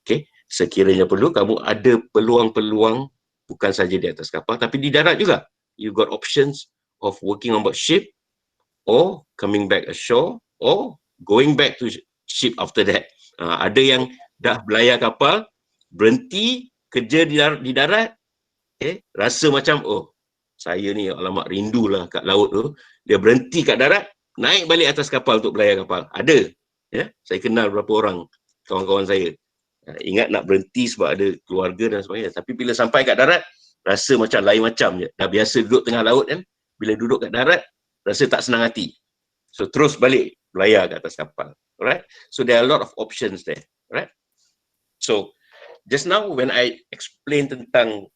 Okay? Sekiranya perlu, kamu ada peluang-peluang bukan saja di atas kapal tapi di darat juga. You got options of working on board ship or coming back ashore or going back to ship after that. Ada yang dah belayar kapal, berhenti kerja di darat, okay? Rasa macam saya ni alamak rindulah kat laut tu. Dia berhenti kat darat, naik balik atas kapal untuk belayar kapal. Ada. Ya? Saya kenal beberapa orang, kawan-kawan saya. Ingat nak berhenti sebab ada keluarga dan sebagainya. Tapi bila sampai kat darat, rasa macam lain macam je. Dah biasa duduk tengah laut kan. Bila duduk kat darat, rasa tak senang hati. So terus balik belayar kat atas kapal. Alright? So there are a lot of options there. Alright? So just now when I explain tentang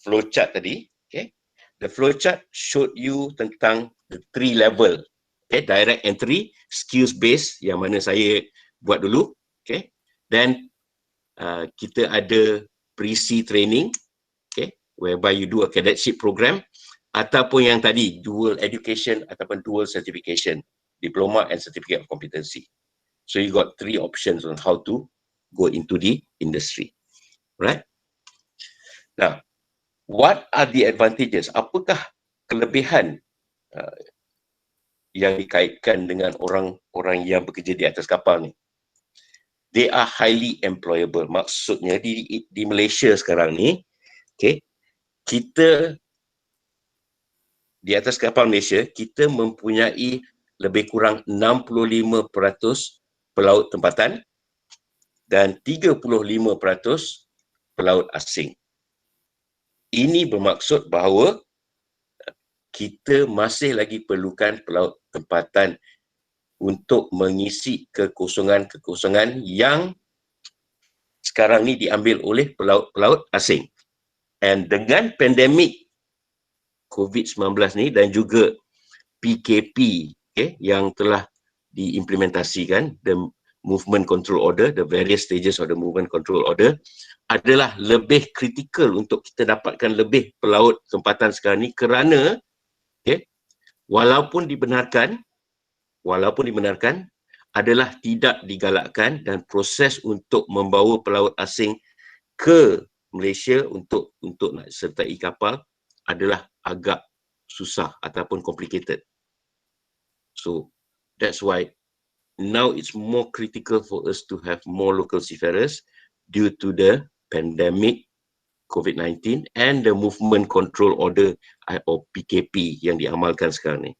flowchart tadi, okay, the flowchart showed you tentang the 3 level. Okay, direct entry, skills based yang mana saya buat dulu. Okay, then kita ada pre-sea training, okay, whereby you do a cadetship program, ataupun yang tadi dual education ataupun dual certification, diploma and certificate of competency. So you got 3 options on how to go into the industry. Right? Now, what are the advantages? Apakah kelebihan yang dikaitkan dengan orang-orang yang bekerja di atas kapal ni? They are highly employable. Maksudnya di Malaysia sekarang ni, okay, kita di atas kapal Malaysia, kita mempunyai lebih kurang 65% pelaut tempatan dan 35% pelaut asing. Ini bermaksud bahawa kita masih lagi perlukan pelaut tempatan untuk mengisi kekosongan-kekosongan yang sekarang ni diambil oleh pelaut-pelaut asing. And dengan pandemik COVID-19 ni dan juga PKP, okay, yang telah diimplementasikan, the Movement Control Order, the various stages of the Movement Control Order, adalah lebih kritikal untuk kita dapatkan lebih pelaut tempatan sekarang ni kerana, okay, walaupun dibenarkan adalah tidak digalakkan dan proses untuk membawa pelaut asing ke Malaysia untuk nak sertai kapal adalah agak susah ataupun complicated. So that's why now it's more critical for us to have more local seafarers due to the pandemic COVID-19 and the Movement Control Order or PKP yang diamalkan sekarang ni.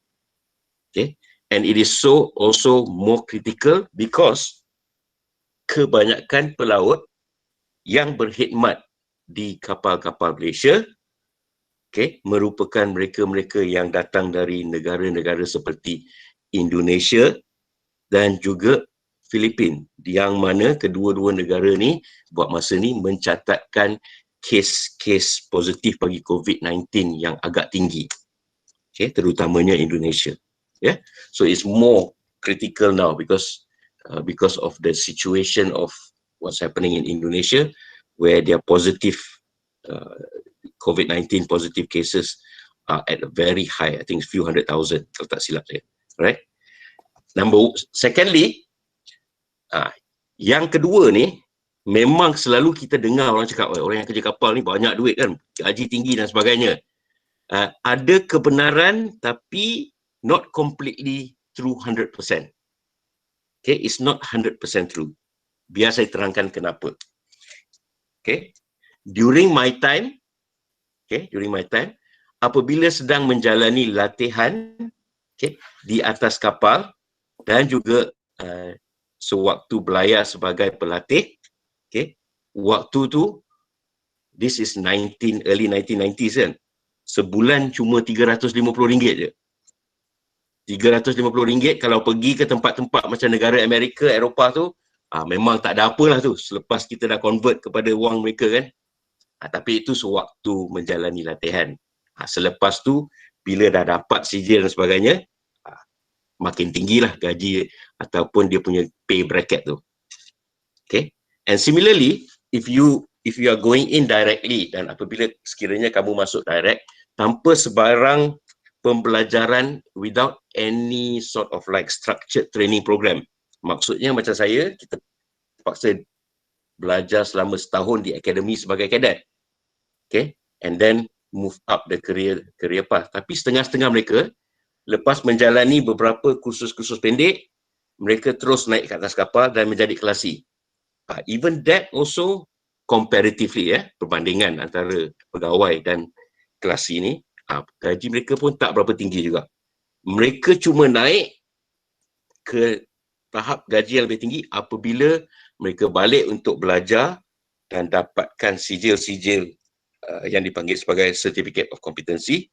Okay? And it is also more critical because kebanyakan pelaut yang berkhidmat di kapal-kapal Malaysia, okay, merupakan mereka-mereka yang datang dari negara-negara seperti Indonesia dan juga Filipina, yang mana kedua-dua negara ni buat masa ni mencatatkan kes-kes positif bagi COVID-19 yang agak tinggi, okay, terutamanya Indonesia. Yeah, so it's more critical now because of the situation of what's happening in Indonesia, where their positive COVID-19 positive cases are at a very high, I think few 100,000 kalau tak silap saya, right? Secondly, yang kedua ni memang selalu kita dengar orang cakap, orang yang kerja kapal ni banyak duit kan, gaji tinggi dan sebagainya. Ada kebenaran tapi not completely true 100%. Okay, it's not 100% true. Biar saya terangkan kenapa. Okay, during my time, apabila sedang menjalani latihan, okay, di atas kapal dan juga sewaktu belayar sebagai pelatih, okay, waktu tu, this is early 1990s kan, sebulan cuma RM350 je. RM350 kalau pergi ke tempat-tempat macam negara Amerika, Eropah tu, memang tak ada apalah tu selepas kita dah convert kepada wang mereka kan. Tapi itu sewaktu menjalani latihan. Selepas tu, bila dah dapat sijil dan sebagainya, makin tinggilah gaji ataupun dia punya pay bracket tu. Okay. And similarly, if you are going in directly, dan apabila sekiranya kamu masuk direct tanpa sebarang pembelajaran, without any sort of like structured training program. Maksudnya macam saya, kita terpaksa belajar selama setahun di akademi sebagai kadet. Okay, and then move up the career path. Tapi setengah-setengah mereka, lepas menjalani beberapa kursus-kursus pendek, mereka terus naik ke atas kapal dan menjadi kelasi. Even that also comparatively, perbandingan antara pegawai dan kelasi ni, gaji mereka pun tak berapa tinggi juga. Mereka cuma naik ke tahap gaji yang lebih tinggi apabila mereka balik untuk belajar dan dapatkan sijil-sijil yang dipanggil sebagai Certificate of Competency.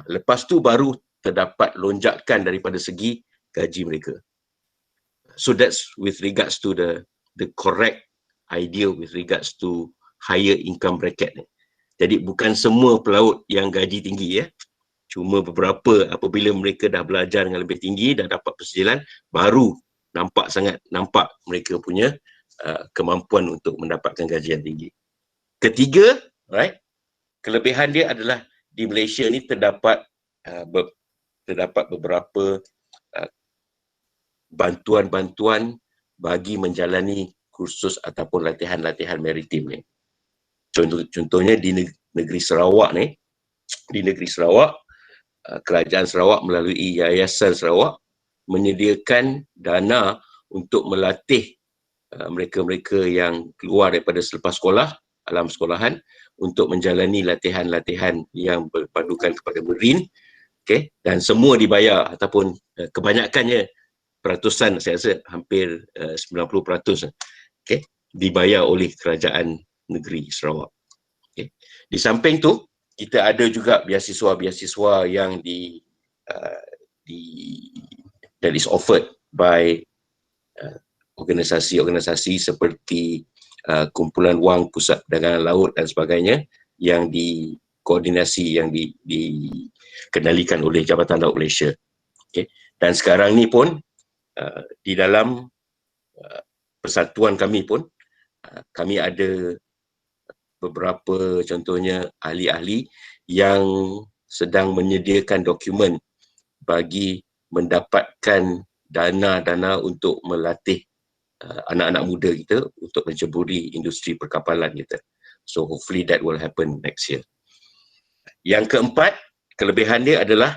Lepas tu baru terdapat lonjakan daripada segi gaji mereka. So that's with regards to the correct idea with regards to higher income bracket ni. Jadi bukan semua pelaut yang gaji tinggi Cuma beberapa apabila mereka dah belajar dengan lebih tinggi, dah dapat persijilan, baru nampak mereka punya kemampuan untuk mendapatkan gaji yang tinggi. Ketiga, right? Kelebihan dia adalah di Malaysia ni terdapat beberapa bantuan-bantuan bagi menjalani kursus ataupun latihan-latihan maritim ni. Contohnya di negeri Sarawak ni, Kerajaan Sarawak melalui Yayasan Sarawak menyediakan dana untuk melatih mereka-mereka yang keluar daripada selepas sekolah, alam sekolahan, untuk menjalani latihan-latihan yang berpandukan kepada marine, okay? Dan semua dibayar ataupun kebanyakannya peratusan, saya rasa hampir 90%, okay, dibayar oleh Kerajaan Negeri Sarawak. Okay. Di samping tu, kita ada juga beasiswa-beasiswa yang that is offered by organisasi-organisasi seperti Kumpulan Wang Pusat Perdagangan Laut dan sebagainya, yang dikoordinasi, yang dikendalikan oleh Jabatan Laut Malaysia. Okay. Dan sekarang ni pun di dalam persatuan kami pun kami ada beberapa contohnya ahli-ahli yang sedang menyediakan dokumen bagi mendapatkan dana-dana untuk melatih anak-anak muda kita untuk menceburi industri perkapalan kita. So hopefully that will happen next year. Yang keempat, kelebihan dia adalah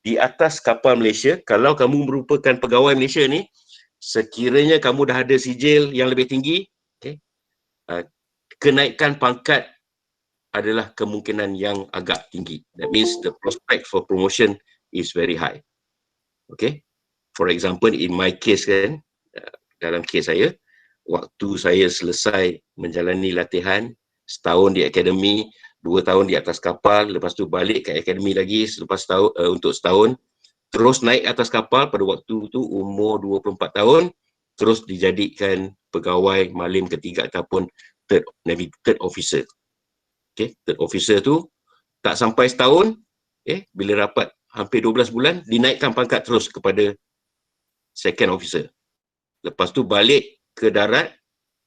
di atas kapal Malaysia, kalau kamu merupakan pegawai Malaysia ni, sekiranya kamu dah ada sijil yang lebih tinggi, okay, kenaikan pangkat adalah kemungkinan yang agak tinggi. That means the prospect for promotion is very high. Okay. For example, in my case kan, dalam kes saya, waktu saya selesai menjalani latihan, setahun di akademi, 2 tahun di atas kapal, lepas tu balik ke akademi lagi selepas setahun, untuk setahun, terus naik atas kapal pada waktu tu umur 24 tahun, terus dijadikan pegawai malim ketiga ataupun third officer. Okay, third officer tu tak sampai setahun, bila dapat hampir 12 bulan, dinaikkan pangkat terus kepada second officer. Lepas tu balik ke darat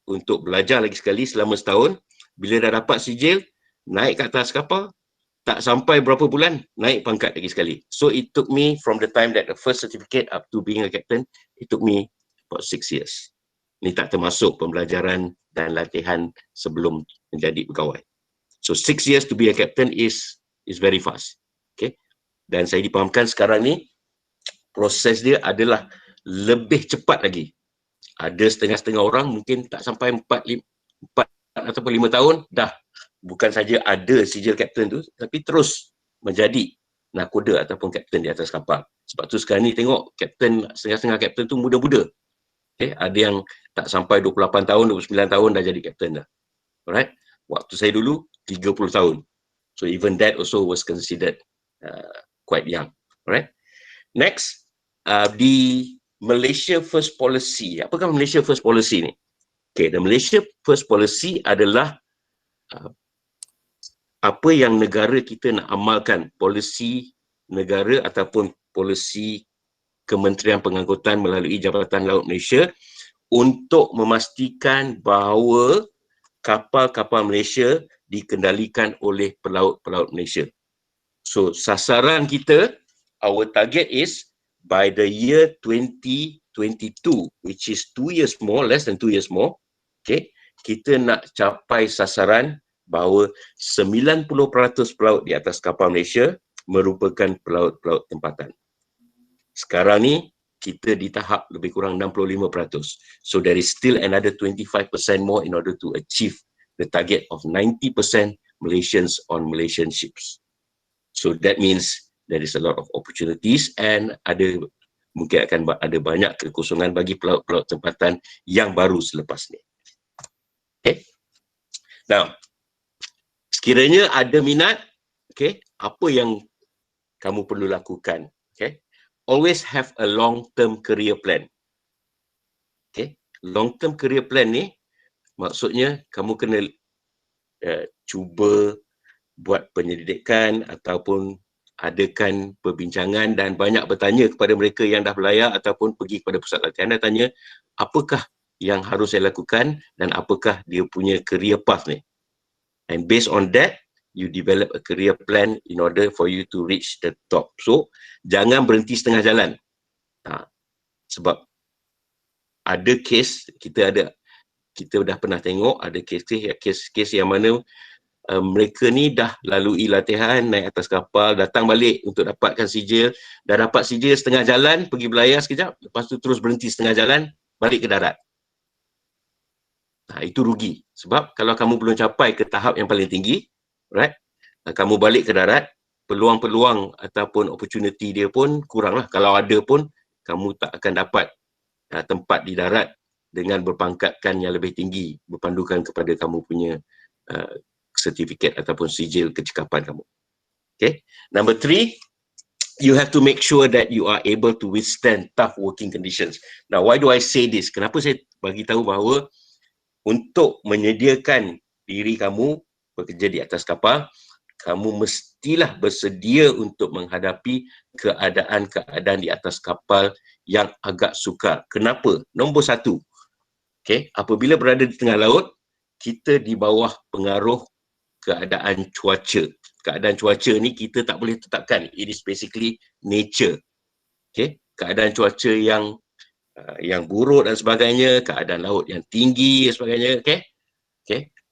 untuk belajar lagi sekali selama setahun. Bila dah dapat sijil, naik ke atas kapal, tak sampai berapa bulan, naik pangkat lagi sekali. So it took me from the time that the first certificate up to being a captain, it took me about 6 years. Ini tak termasuk pembelajaran dan latihan sebelum menjadi pegawai. So 6 years to be a captain is very fast. Dan saya dipahamkan sekarang ni proses dia adalah lebih cepat lagi. Ada setengah-setengah orang mungkin tak sampai 4 ataupun 5 tahun dah bukan saja ada sijil kapten tu, tapi terus menjadi nakoda ataupun kapten di atas kapal. Sebab tu sekarang ni tengok kapten, setengah-setengah kapten tu muda-muda. Ada yang tak sampai 28 tahun, 29 tahun dah jadi kapten dah. Alright? Waktu saya dulu 30 tahun. So even that also was considered quite young. Alright? Next, di Malaysia First Policy. Apakah Malaysia First Policy ni? The Malaysia First Policy adalah apa yang negara kita nak amalkan, polisi negara ataupun polisi Kementerian Pengangkutan melalui Jabatan Laut Malaysia untuk memastikan bahawa kapal-kapal Malaysia dikendalikan oleh pelaut-pelaut Malaysia. So, sasaran kita, our target is by the year 2022, which is 2 years more, less than 2 years more, kita nak capai sasaran bahawa 90% pelaut di atas kapal Malaysia merupakan pelaut-pelaut tempatan. Sekarang ni, kita di tahap lebih kurang 65%. So, there is still another 25% more in order to achieve the target of 90% Malaysians on Malaysian ships. So, that means there is a lot of opportunities and mungkin akan ada banyak kekosongan bagi pelaut-pelaut tempatan yang baru selepas ni. Now, sekiranya ada minat, apa yang kamu perlu lakukan? Always have a long-term career plan. Long-term career plan ni, maksudnya kamu kena cuba buat penyelidikan ataupun adakan perbincangan dan banyak bertanya kepada mereka yang dah berlayar ataupun pergi kepada pusat latihan dan tanya apakah yang harus saya lakukan dan apakah dia punya career path ni. And based on that, you develop a career plan in order for you to reach the top. So, jangan berhenti setengah jalan. Sebab ada kes, kita dah pernah tengok ada kes yang mana mereka ni dah lalui latihan, naik atas kapal, datang balik untuk dapatkan sijil, dah dapat sijil setengah jalan, pergi belayar sekejap, lepas tu terus berhenti setengah jalan, balik ke darat. Itu rugi. Sebab kalau kamu belum capai ke tahap yang paling tinggi, right, kamu balik ke darat, peluang-peluang ataupun opportunity dia pun kurang lah. Kalau ada pun, kamu tak akan dapat tempat di darat dengan berpangkatkan yang lebih tinggi, berpandukan kepada kamu punya sertifikat ataupun sijil kecekapan kamu. Number 3, you have to make sure that you are able to withstand tough working conditions. Now, why do I say this? Kenapa saya bagi tahu bahawa untuk menyediakan diri kamu bekerja di atas kapal, kamu mestilah bersedia untuk menghadapi keadaan-keadaan di atas kapal yang agak sukar. Kenapa? Nombor 1, apabila berada di tengah laut, kita di bawah pengaruh keadaan cuaca. Keadaan cuaca ni kita tak boleh tetapkan. It is basically nature. Keadaan cuaca yang buruk dan sebagainya, keadaan laut yang tinggi dan sebagainya,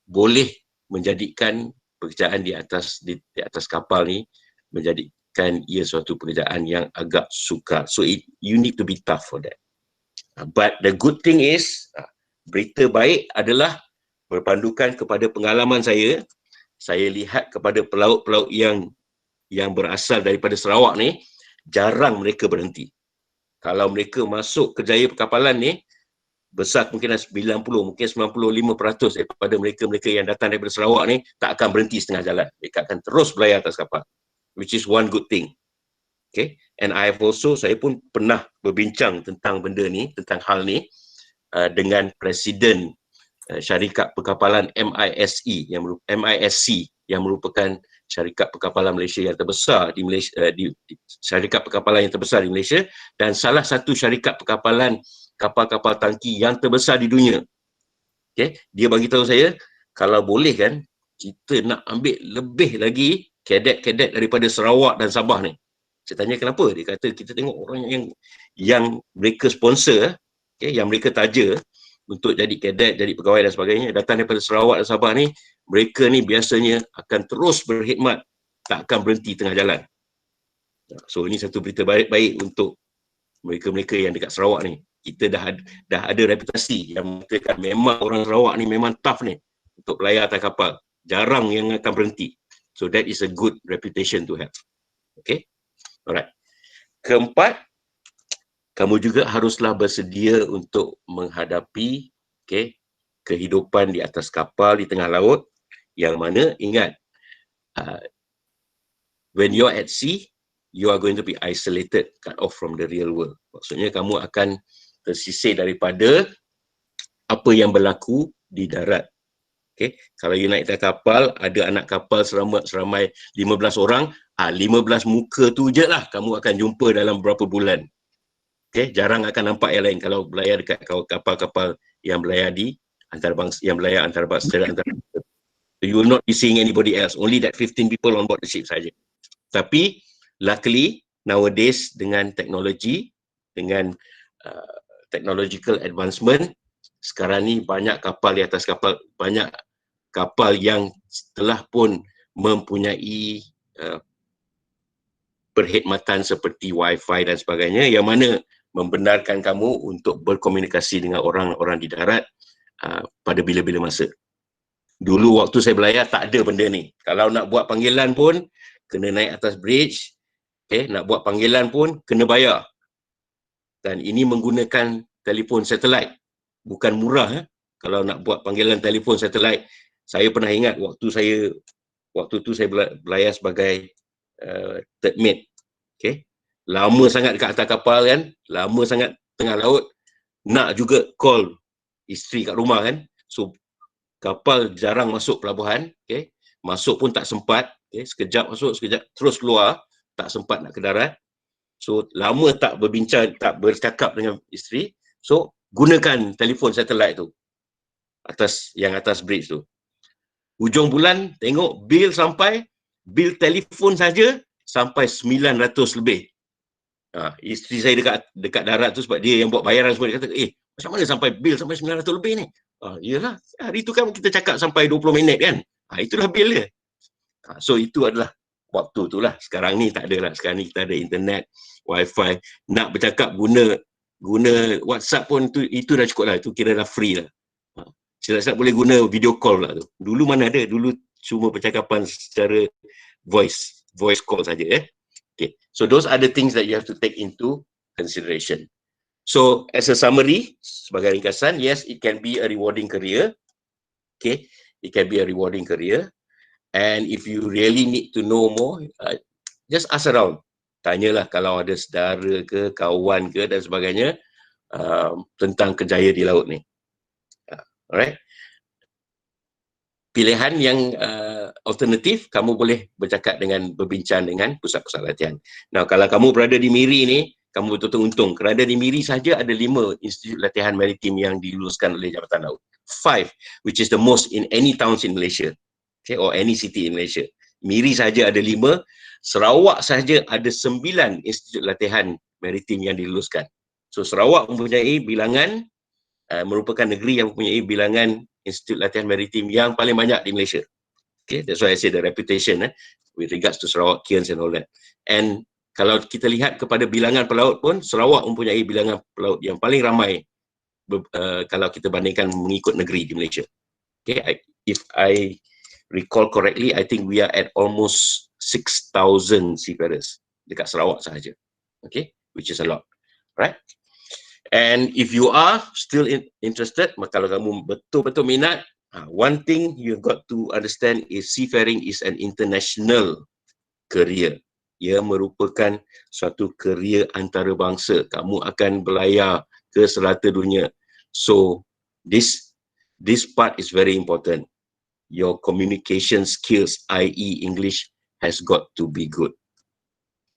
boleh menjadikan pekerjaan di atas kapal ni menjadikan ia suatu pekerjaan yang agak sukar. So you need to be tough for that. But the good thing is, berita baik adalah berpandukan kepada pengalaman saya lihat kepada pelaut-pelaut yang berasal daripada Sarawak ni, jarang mereka berhenti. Kalau mereka masuk kerjaya perkapalan ni, besar kemungkinan 90, mungkin 95% daripada mereka yang datang daripada Sarawak ni tak akan berhenti setengah jalan. Mereka akan terus berlayar atas kapal, which is one good thing. And saya pun pernah berbincang tentang benda ni, tentang hal ni dengan Presiden syarikat perkapalan MISC yang merupakan syarikat perkapalan Malaysia yang terbesar di Malaysia, syarikat perkapalan yang terbesar di Malaysia dan salah satu syarikat perkapalan kapal-kapal tangki yang terbesar di dunia. Dia bagi tahu saya, kalau boleh kan, kita nak ambil lebih lagi kadet-kadet daripada Sarawak dan Sabah ni. Saya tanya kenapa? Dia kata kita tengok orang yang mereka sponsor, yang mereka taja untuk jadi kadet, jadi pegawai dan sebagainya, datang daripada Sarawak dan Sabah ni, mereka ni biasanya akan terus berkhidmat, tak akan berhenti tengah jalan. So ini satu berita baik untuk mereka-mereka yang dekat Sarawak ni. Kita dah ada reputasi yang mengatakan memang orang Sarawak ni memang tough ni untuk belayar atas kapal. Jarang yang akan berhenti. So that is a good reputation to have. Okay. Alright. Keempat, kamu juga haruslah bersedia untuk menghadapi kehidupan di atas kapal di tengah laut, yang mana ingat, when you're at sea, you are going to be isolated, cut off from the real world. Maksudnya kamu akan tersisih daripada apa yang berlaku di darat. Okay. Kalau you naik atas kapal, ada anak kapal seramai 15 orang, 15 muka tu je lah kamu akan jumpa dalam beberapa bulan. Okay. Jarang akan nampak yang lain kalau belayar dekat kapal-kapal yang belayar di antarabangsa, yang belayar antarabangsa. You will not be seeing anybody else. Only that 15 people on board the ship saja. Tapi luckily nowadays dengan teknologi, dengan technological advancement, sekarang ni banyak kapal di atas kapal, banyak kapal yang telah pun mempunyai perkhidmatan seperti wifi dan sebagainya, yang mana membenarkan kamu untuk berkomunikasi dengan orang-orang di darat pada bila-bila masa. Dulu waktu saya belayar tak ada benda ni. Kalau nak buat panggilan pun kena naik atas bridge, nak buat panggilan pun kena bayar. Dan ini menggunakan telefon satelit. Bukan murah. Kalau nak buat panggilan telefon satelit, saya pernah ingat waktu tu saya belayar sebagai third mate. Lama sangat dekat atas kapal kan, lama sangat tengah laut, nak juga call isteri kat rumah kan. So kapal jarang masuk pelabuhan, masuk pun tak sempat, sekejap masuk, sekejap terus keluar, tak sempat nak ke darat. So lama tak berbincang, tak bercakap dengan isteri. So gunakan telefon satelit tu atas bridge tu. Hujung bulan tengok bil telefon saja sampai 900 lebih. Isteri saya dekat darat tu, sebab dia yang buat bayaran semua, dia kata, macam mana sampai bil sampai 900 lebih ni? Yelah, hari tu kan kita cakap sampai 20 minit kan. Itulah bil dia. So itu adalah waktu tu lah. Sekarang ni tak ada lah. Sekarang ni kita ada internet, wifi. Nak bercakap guna WhatsApp pun itu dah cukup lah. Itu kira dah free lah. Silap-silap boleh guna video call lah tu. Dulu mana ada? Dulu cuma percakapan secara voice call saja. Okay. So those are the things that you have to take into consideration. So as a summary, sebagai ringkasan, yes, it can be a rewarding career. Okay, it can be a rewarding career. And if you really need to know more, just ask around. Tanyalah kalau ada saudara ke, kawan ke dan sebagainya tentang kerjaya di laut ni. Alright. Pilihan yang alternatif, kamu boleh berbincang dengan pusat-pusat latihan. Now, kalau kamu berada di Miri ni, kamu betul-betul untung. Kerana di Miri saja ada 5 institut latihan maritim yang diluluskan oleh Jabatan Laut. 5, which is the most in any towns in Malaysia. Okay, or any city in Malaysia. Miri saja ada 5, Sarawak saja ada 9 institut latihan maritim yang diluluskan. So Sarawak mempunyai bilangan, merupakan negeri yang mempunyai bilangan institut latihan maritim yang paling banyak di Malaysia. Okay, that's why I say the reputation with regards to Sarawak Cairns and all that. And kalau kita lihat kepada bilangan pelaut pun, Sarawak mempunyai bilangan pelaut yang paling ramai kalau kita bandingkan mengikut negeri di Malaysia. Okay, if I recall correctly, I think we are at almost 6,000 seafarers dekat Sarawak sahaja. Okay, which is a lot, right? And if you are still interested, kalau kamu betul-betul minat, one thing you've got to understand is seafaring is an international career. Ia merupakan suatu career antarabangsa. Kamu akan belayar ke serata dunia. So this part is very important. Your communication skills, i.e. English, has got to be good.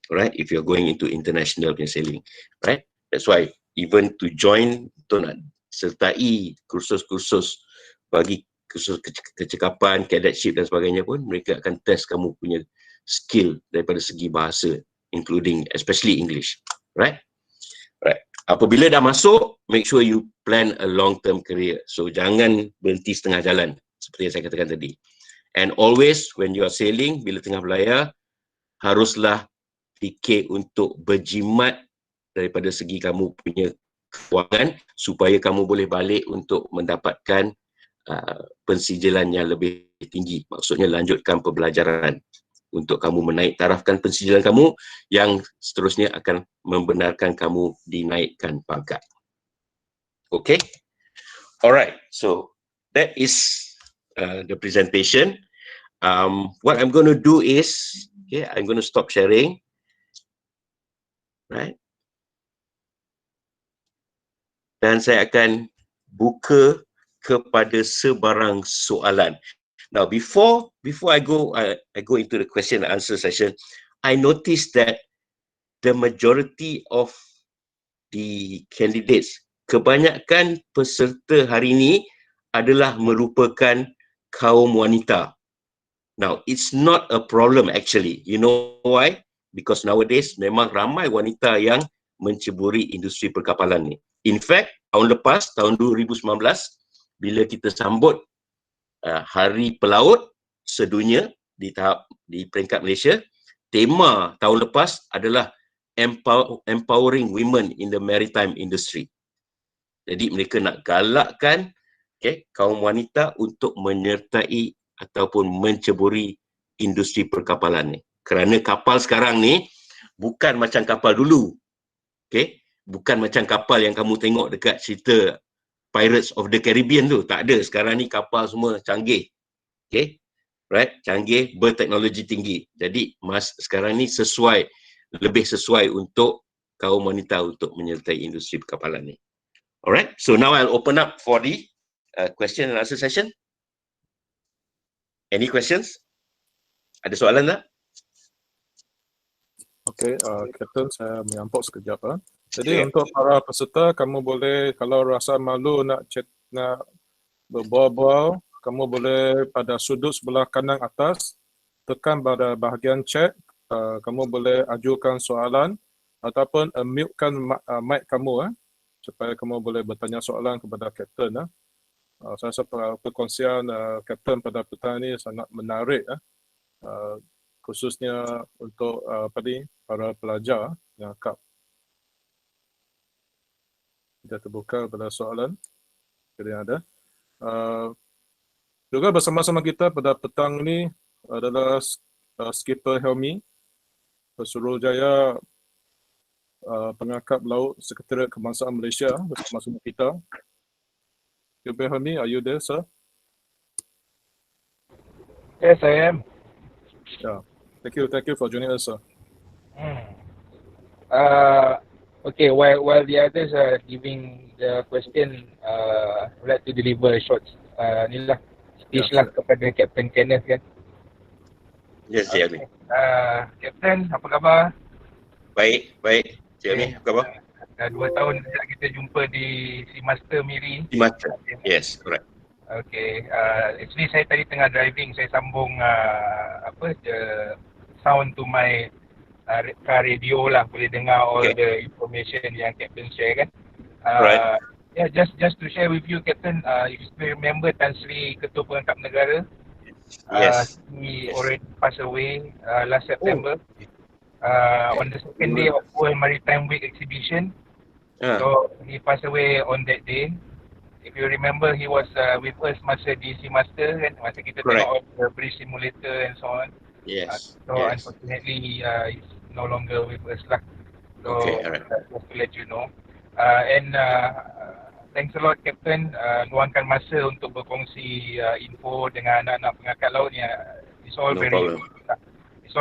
Right? If you're going into international sailing. Right? That's why even to join, tu nak sertai kursus-kursus, bagi kursus kecekapan, cadetship dan sebagainya pun, mereka akan test kamu punya skill daripada segi bahasa, including especially English. Right? Right. Apabila dah masuk, make sure you plan a long-term career. So jangan berhenti setengah jalan, seperti yang saya katakan tadi. And always when you are sailing, bila tengah belayar, haruslah fikir untuk berjimat daripada segi kamu punya kewangan supaya kamu boleh balik untuk mendapatkan pensijilan yang lebih tinggi. Maksudnya lanjutkan pembelajaran untuk kamu menaik tarafkan pensijilan kamu yang seterusnya akan membenarkan kamu dinaikkan pangkat. Okay? Alright, so that is the presentation. What I'm going to do is, okay, I'm going to stop sharing. Right? Dan saya akan buka kepada sebarang soalan. Now, before I go into the question and answer session, I noticed that the majority of the candidates, kebanyakan peserta hari ini adalah merupakan kaum wanita. Now, it's not a problem actually. You know why? Because nowadays memang ramai wanita yang menceburi industri perkapalan ni. In fact, tahun lepas, tahun 2019, bila kita sambut Hari Pelaut Sedunia di peringkat Malaysia, tema tahun lepas adalah empowering women in the maritime industry. Jadi mereka nak galakkan kaum wanita untuk menyertai ataupun menceburi industri perkapalan ni. Kerana kapal sekarang ni bukan macam kapal dulu. Bukan macam kapal yang kamu tengok dekat cerita Pirates of the Caribbean tu. Tak ada. Sekarang ni kapal semua canggih. Right? Canggih, berteknologi tinggi. Jadi sekarang ni lebih sesuai untuk kaum wanita untuk menyertai industri perkapalan ni. Alright? So now I'll open up for the question and answer session. Any questions? Ada soalan tak? Okey, Captain, saya menyampuk sekejap. Jadi untuk para peserta, kamu boleh, kalau rasa malu nak berbual-bual, kamu boleh pada sudut sebelah kanan atas, tekan pada bahagian chat, kamu boleh ajukan soalan ataupun mute-kan mic kamu supaya kamu boleh bertanya soalan kepada Captain. Saya rasa perkongsian Captain pada petang ini sangat menarik, khususnya untuk para pelajar yang akap. Kita terbuka pada soalan yang ada. Juga bersama-sama kita pada petang ini adalah Skipper Helmi, Pesuruhjaya Pengangkap Laut Sekretariat Kebangsaan Malaysia bersama-sama kita. Skipper Helmi, are you there, sir? Yes, I am. Yeah. Thank you for joining us, sir. Okay, while the others are giving the question, I'd like to deliver a short speech kepada Captain Kenneth kan. Yes, Cik Almi. Captain, apa khabar? Baik. Cik Almi, apa khabar? Dah 2 tahun sejak kita jumpa di Seamaster Miri. Seamaster, yes, correct. Okay, actually saya tadi tengah driving, saya sambung the sound to my car radio lah, boleh dengar all the information yang Captain share kan. Right. Yeah, just to share with you, Captain, if you remember Tan Sri Ketua Pengangkap Negara, Yes. he already passed away last September on the second day of World Maritime Week exhibition. So he passed away on that day. If you remember, he was with us masa di Seamaster kan, masa kita tengok the bridge simulator and so on. Yes. So unfortunately, he's no longer with us lah. So just to let you know. And thanks a lot, Captain, luangkan masa untuk berkongsi info dengan anak-anak pengangkat laut ni. It's all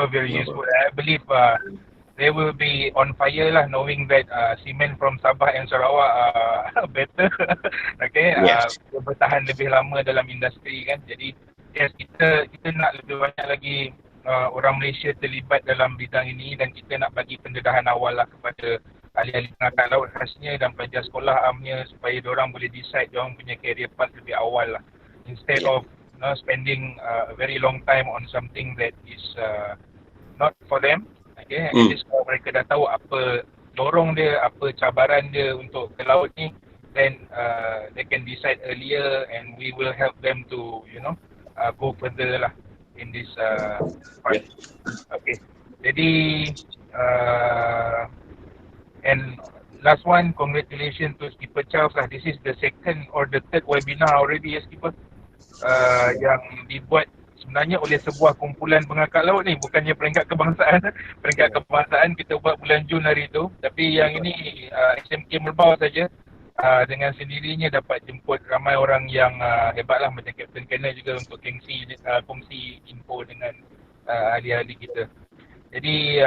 very useful. I believe they will be on fire lah, knowing that seamen from Sabah and Sarawak are better. Bertahan lebih lama dalam industri kan. Jadi yes, kita nak lebih banyak lagi orang Malaysia terlibat dalam bidang ini, dan kita nak bagi pendedahan awal lah kepada ahli-ahli pengangkat laut khasnya dan pelajar sekolah amnya, supaya diorang boleh decide diorang punya career path lebih awal lah, instead of spending a very long time on something that is not for them. At least kalau mereka dah tahu apa dorong dia, apa cabaran dia untuk ke laut ni, then they can decide earlier, and we will help them to go further lah in this part. Okay. Jadi And last one, congratulations to Skipper Charles lah. This is the second or the third webinar already ya Skipper. Yang dibuat sebenarnya oleh sebuah kumpulan pengakak laut ni, bukannya peringkat kebangsaan. Peringkat kebangsaan kita buat bulan Jun hari tu, tapi yang ini SMK Merbau saja dengan sendirinya dapat jemput ramai orang yang hebatlah macam Captain Kenneth juga untuk kongsi info dengan ahli-ahli kita. Jadi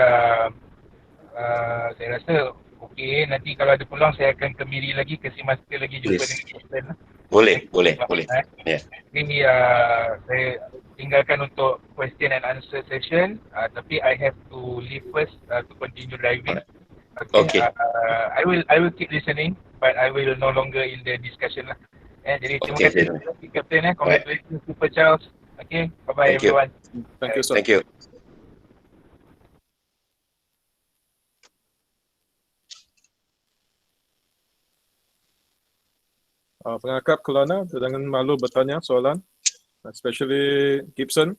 saya rasa okey, nanti kalau ada peluang saya akan ke Miri lagi, kasih masa lagi jumpa dengan Captain lah. Boleh. Yeah. Jadi saya tinggalkan untuk question and answer session, tapi I have to leave first to continue driving. Okay. I will keep listening, but I will no longer in the discussion lah. Jadi terima kasih Captain. Congratulations Super Charles. Okay, bye-bye everyone. Thank you, sir. Thank you. Pengakap Kelana, jangan malu bertanya soalan, especially Gibson.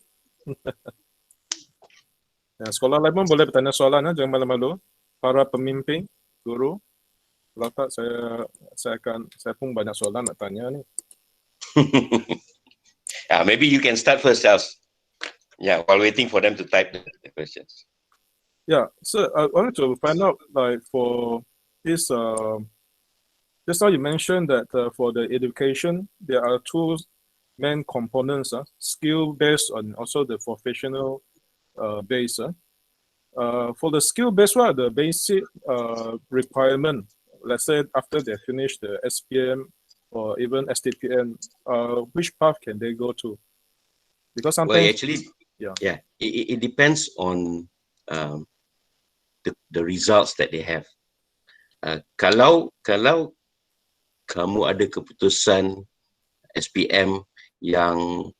Ya, sekolah lain pun boleh bertanya soalan, jangan malu-malu. Para pemimpin, guru, kalau tak saya pun banyak soalan nak tanya ni. Maybe you can start first, Charles. Yeah, while waiting for them to type the questions. Yeah, so I wanted to find out, like, for this, just now you mentioned that for the education, there are two main components, skill-based and also the professional base. For the skill-based, what are the basic requirement? Let's say after they finish the SPM or even STPM, which path can they go to? Because sometimes... Well, actually, it depends on the results that they have. Kalau kamu ada keputusan SPM yang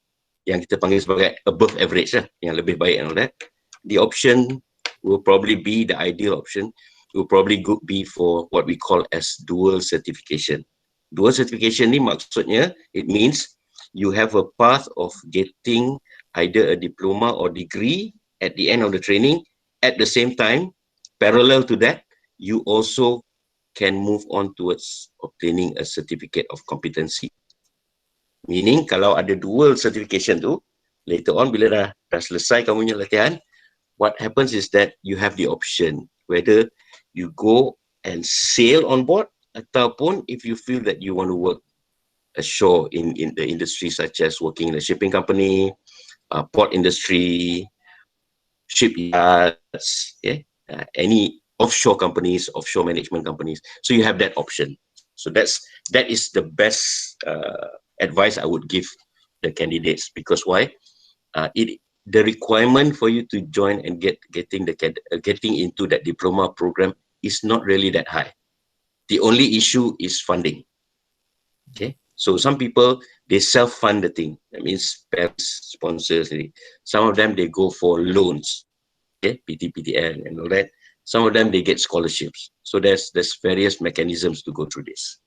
kita panggil sebagai above average lah, yang lebih baik and all that, the option will probably be the ideal option. Will probably be for what we call as dual certification. Dual certification ni maksudnya, it means you have a path of getting either a diploma or degree at the end of the training. At the same time, parallel to that, you also can move on towards obtaining a certificate of competency. Meaning, kalau ada dual certification tu, later on bila dah selesai kamu punya latihan, what happens is that you have the option whether you go and sail on board ataupun if you feel that you want to work ashore in the industry such as working in a shipping company, port industry, shipyards, any offshore companies, offshore management companies. So you have that option. So that is the best advice I would give the candidates, because why? The requirement for you to join and getting into that diploma program is not really that high. The only issue is funding. Okay, so some people, they self-fund the thing. That means parents, sponsors. Some of them, they go for loans. Okay, PTPTN and all that. Some of them, they get scholarships. So there's various mechanisms to go through this.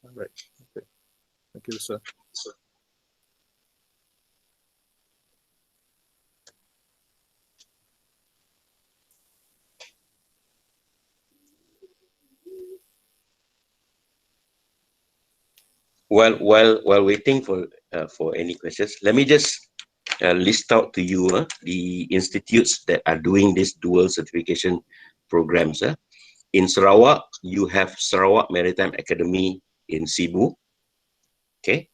All right. Okay. Thank you, sir. While waiting for any questions, let me just list out to you the institutes that are doing this dual certification programs. In Sarawak, you have Sarawak Maritime Academy in Sibu. Okay,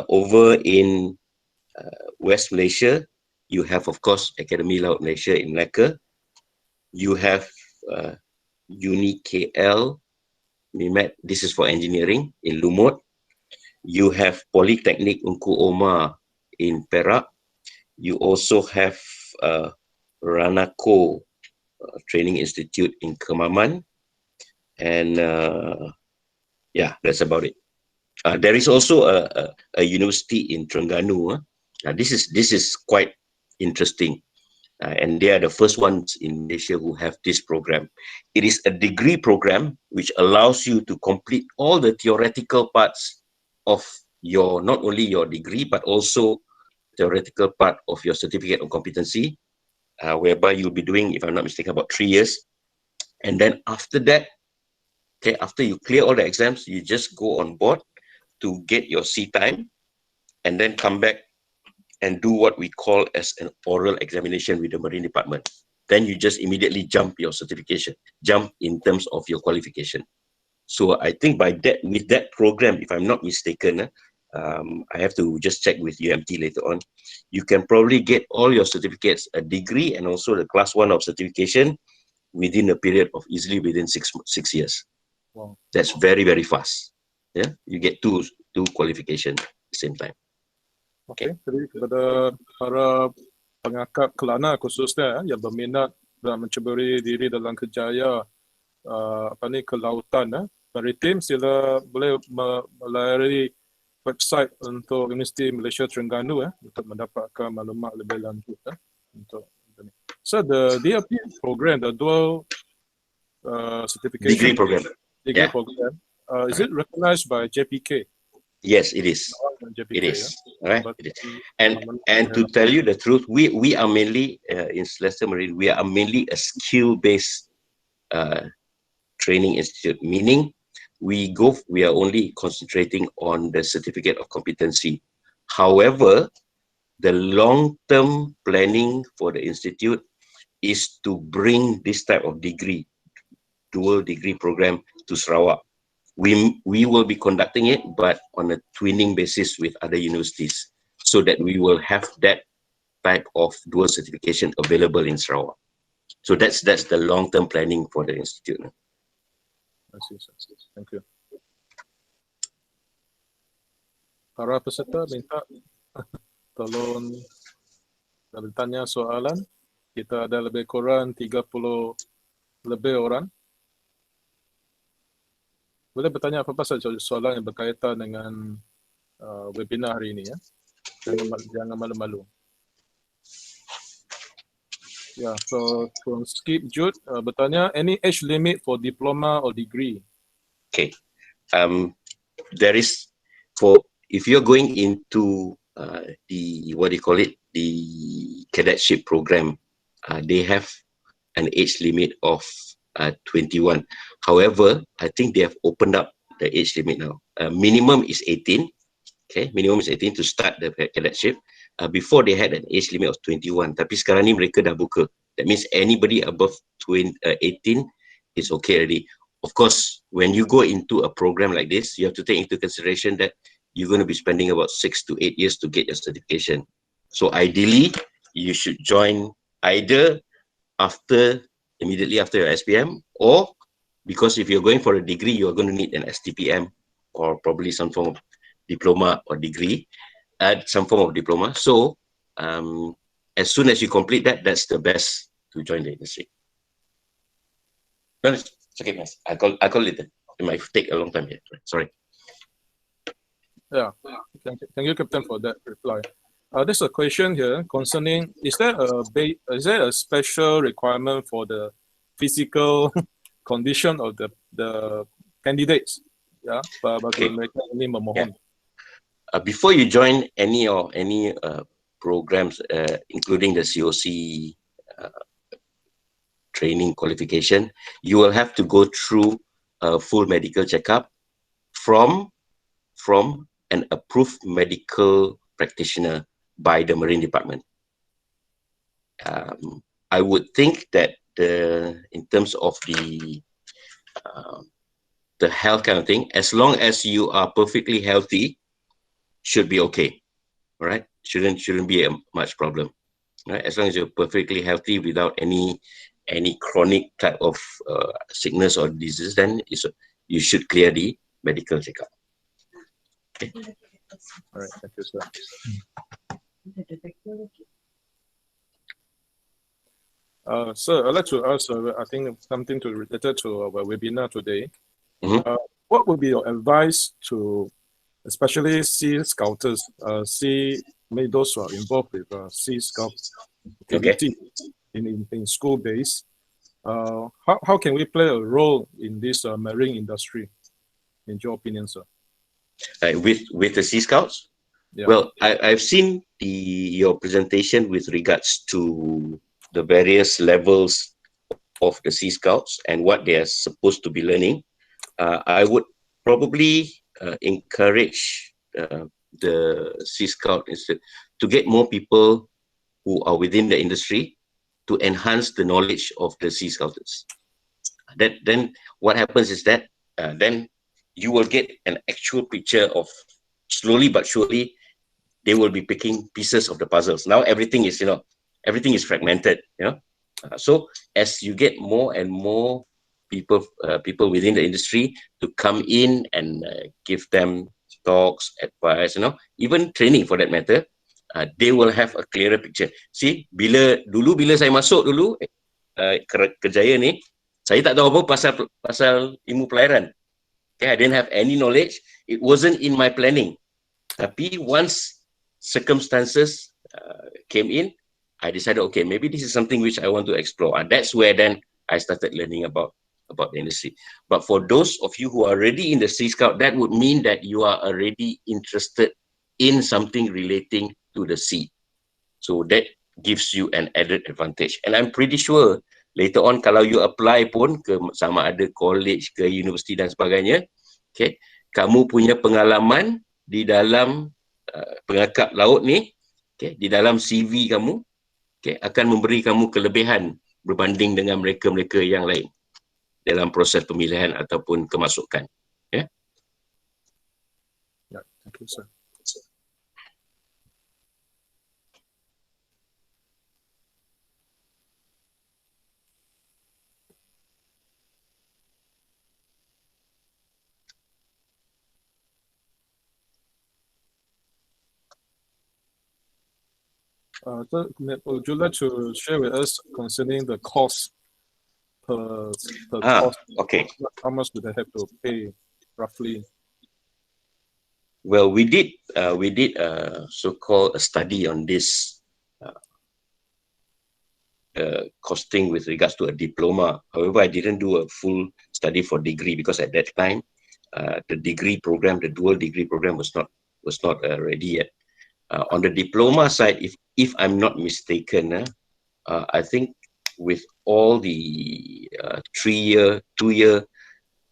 over in West Malaysia, you have, of course, Akademi Laut Malaysia in Melaka. You have Uni KL, this is for engineering, in Lumut. You have Polytechnic Ungku Omar in Perak. You also have Ranako Training Institute in Kemaman. And that's about it. There is also a university in Terengganu. This is quite interesting. And they are the first ones in Malaysia who have this program. It is a degree program which allows you to complete all the theoretical parts of not only your degree, but also theoretical part of your certificate of competency whereby you'll be doing, if I'm not mistaken, about 3 years. And then after that, okay, after you clear all the exams, you just go on board to get your sea time, and then come back and do what we call as an oral examination with the Marine Department. Then you just immediately jump your certification, jump in terms of your qualification. So I think by that, with that program, if I'm not mistaken, I have to just check with UMT later on, you can probably get all your certificates, a degree and also the class 1 of certification within a period of easily within 6 years. Wow. That's very, very fast. Yeah, you get two qualification at the same time. Okay. Jadi kepada para pengakap Kelana khususnya yang berminat dan menceburi diri dalam kerjaya kelautan maritim, sila boleh melalui website untuk Universiti Malaysia Terengganu untuk mendapatkan maklumat lebih lanjut untuk ini. So the DAP program, the dual certification degree program, is it recognized by JPK? Yes, it is. JPK, it is. All right. It is. And to to tell you the truth, we are mainly in Celeste Marine. We are mainly a skill-based training institute, meaning we are only concentrating on the certificate of competency. However, the long-term planning for the institute is to bring this type of dual degree program to Sarawak. We will be conducting it, but on a twinning basis with other universities, so that we will have that type of dual certification available in Sarawak. So that's the long-term planning for the institute. I see, sir. Thank you. Para peserta minta tolong bertanya soalan. Kita ada lebih kurang 30 lebih orang. Boleh bertanya apa-apa saja soalan yang berkaitan dengan webinar hari ini ya. Jangan malu-malu. Yeah, so from Skip Jude bertanya, any age limit for diploma or degree? Okay. There is, if you're going into the cadetship program, they have an age limit of 21. However, I think they have opened up the age limit now. Minimum is 18. Okay, minimum is 18 to start the cadetship. Before they had an age limit of 21. Tapi sekarang ni mereka dah buka. That means anybody above 18 is okay already. Of course, when you go into a program like this, you have to take into consideration that you're going to be spending about 6 to 8 years to get your certification. So ideally, you should join either immediately after your SPM, or because if you're going for a degree, you're going to need an STPM or probably some form of diploma or degree, some form of diploma. So as soon as you complete that, that's the best to join the industry. No, it's okay, guys. I call later. It might take a long time here. Sorry. Yeah, thank you, Captain, for that reply. There's a question here concerning: is there a special requirement for the physical condition of the candidates? Yeah, bagi mereka ini memohon. Before you join any programs, including the COC training qualification, you will have to go through a full medical checkup from an approved medical practitioner by the Marine Department. I would think that in terms of the health kind of thing, as long as you are perfectly healthy, should be okay. All right, shouldn't be a much problem. Right, as long as you're perfectly healthy without any chronic type of sickness or disease, then you should clear the medical checkup. Okay. All right, thank you, sir. Sir, I'd like to ask, I think something related to our webinar today. Mm-hmm. What would be your advice to, especially Sea Scouters, those who are involved with Sea Scout activity in school base? How can we play a role in this marine industry, in your opinion, sir? With the Sea Scouts? Yeah. Well, I've seen your presentation with regards to the various levels of the Sea Scouts and what they are supposed to be learning, I would probably encourage the Sea Scout instead to get more people who are within the industry to enhance the knowledge of the Sea Scouters. Then what happens is that then you will get an actual picture of, slowly but surely they will be picking pieces of the puzzles. Now everything is fragmented, so as you get more and more people within the industry to come in and give them talks, advice, even training for that matter, they will have a clearer picture. See, bila saya masuk dulu Kerjaya ni, saya tak tahu apa pasal ilmu pelayaran. Okay, I didn't have any knowledge. It wasn't in my planning. Tapi once circumstances came in, I decided, okay, maybe this is something which I want to explore. And that's where then I started learning about the industry. But for those of you who are already in the Sea Scout, that would mean that you are already interested in something relating to the sea. So that gives you an added advantage. And I'm pretty sure later on kalau you apply pun ke sama ada college ke universiti dan sebagainya, okay, kamu punya pengalaman di dalam pengakap laut ni, okay, di dalam CV kamu, okay, akan memberi kamu kelebihan berbanding dengan mereka-mereka yang lain dalam proses pemilihan ataupun kemasukan. Yeah? Yeah, thank you, sir. Would you like to share with us concerning the cost per course? Okay. How much do they have to pay roughly? Well, we did so-called a study on this costing with regards to a diploma. However, I didn't do a full study for degree because at that time, the degree program, the dual degree program was not ready yet. On the diploma side, if I'm not mistaken, I think with all the 2-year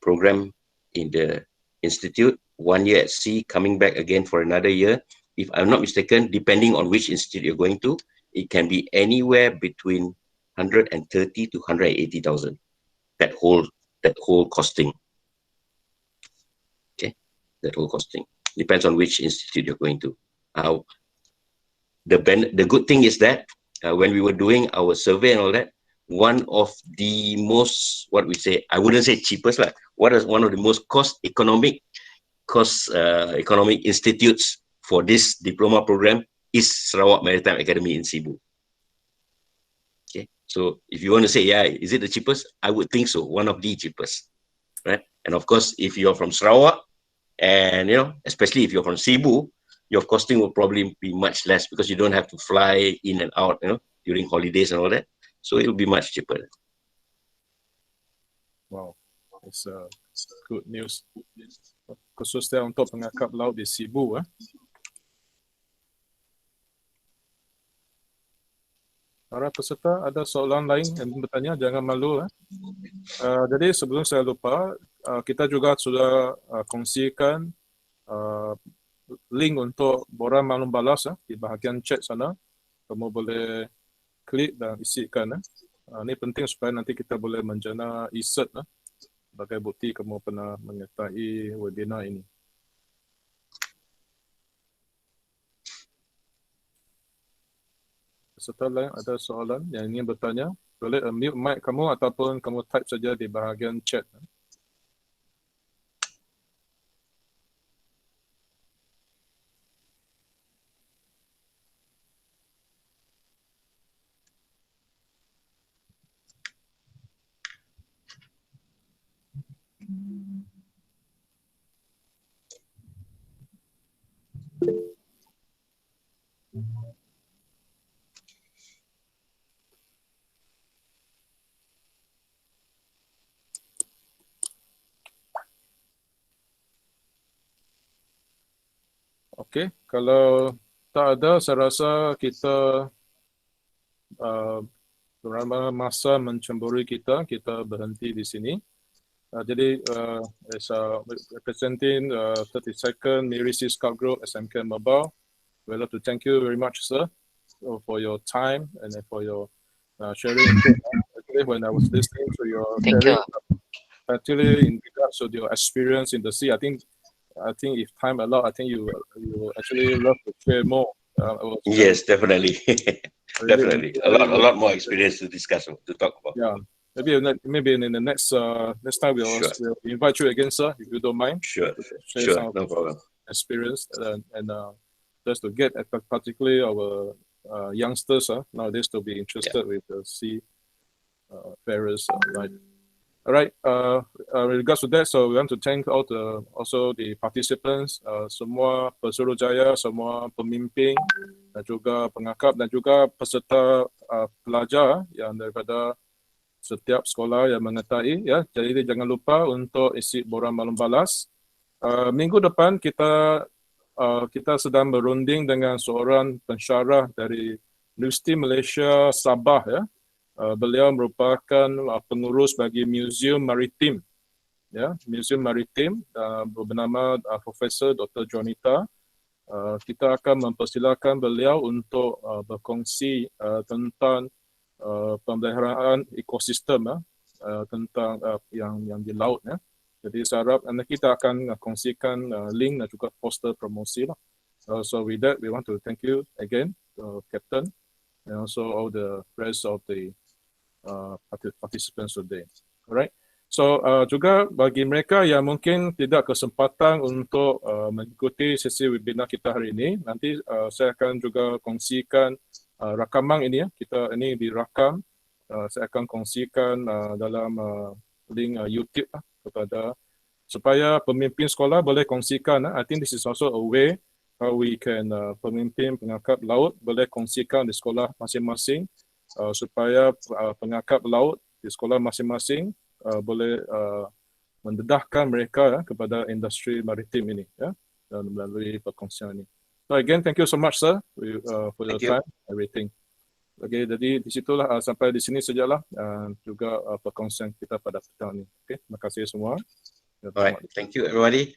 program in the institute, 1 year at sea, coming back again for another year, if I'm not mistaken, depending on which institute you're going to, it can be anywhere between 130 to 180,000. That whole costing. Okay, that whole costing depends on which institute you're going to. The good thing is that when we were doing our survey and all that, one of the most, what we say, I wouldn't say cheapest, like what is one of the most economic institutes for this diploma program is Sarawak Maritime Academy in Cebu. Okay, so if you want to say, yeah, is it the cheapest? I would think so, one of the cheapest, right? And of course, if you're from Sarawak, and especially if you're from Cebu, your costing will probably be much less because you don't have to fly in and out, during holidays and all that. So it will be much cheaper. Wow, it's good news. Khususnya untuk pengakap laut di Cebu. Para peserta ada soalan lain yang bertanya, jangan malu. Jadi sebelum saya lupa, kita juga sudah kongsikan link untuk borang maklum balas di bahagian chat sana. Kamu boleh klik dan isikan. Ini penting supaya nanti kita boleh menjana e-cert sebagai bukti kamu pernah menyertai webinar ini. Peserta lain ada soalan yang ingin bertanya, boleh unmute mic kamu ataupun kamu type saja di bahagian chat. Okey, kalau tak ada, saya rasa kita kerana masa mencemburi kita berhenti di sini. Jadi, as representing 32nd Miri Sea Scout Group SMK Mobile, we'd like to thank you very much, sir, for your time and for your sharing. Actually, when I was listening to your Thank sharing, you. particularly in regards to your experience in the sea, I think if time allowed, I think you will actually love to share more. Yes, definitely. Really, Definitely. A lot more experience to discuss, to talk about. Yeah. Maybe in the next time we'll invite you again, sir, if you don't mind. Sure. To share Sure, some no problem. experience and just to get particularly our youngsters nowadays to be interested with the sea farers life. All right. With regards to that, so we want to thank also the participants, semua pesuruhjaya, semua pemimpin dan juga pengakap dan juga peserta pelajar yang daripada setiap sekolah yang menyertai ya. Jadi jangan lupa untuk isi borang malam balas. Minggu depan kita sedang berunding dengan seorang pensyarah dari Universiti Malaysia Sabah ya. Beliau merupakan pengurus bagi Museum Maritim ya, Museum Maritim bernama Profesor Dr. Jonita. Kita akan mempersilakan beliau untuk berkongsi tentang pemeliharaan ekosistem tentang yang di laut ya. Jadi saya harap kita akan kongsikan link dan juga poster promosi lah. So with that, we want to thank you again, Captain, and also all the rest of the participants today. Alright. So juga bagi mereka yang mungkin tidak kesempatan untuk mengikuti sesi webinar kita hari ini, nanti saya akan juga kongsikan rakaman ini ya. Kita ini direkam. Saya akan kongsikan dalam link YouTube kepada supaya pemimpin sekolah boleh kongsikan. I think this is also a way how we can pemimpin pengakap laut boleh kongsikan di sekolah masing-masing supaya pengakap laut di sekolah masing-masing boleh mendedahkan mereka kepada industri maritim ini ya, dan melalui perkongsian ini. So again, thank you so much, sir, for your time, everything. Okay, jadi di situlah sampai di sini sajalah juga perkongsian kita pada petang ini. Okay, terima kasih semua. Alright, thank you everybody.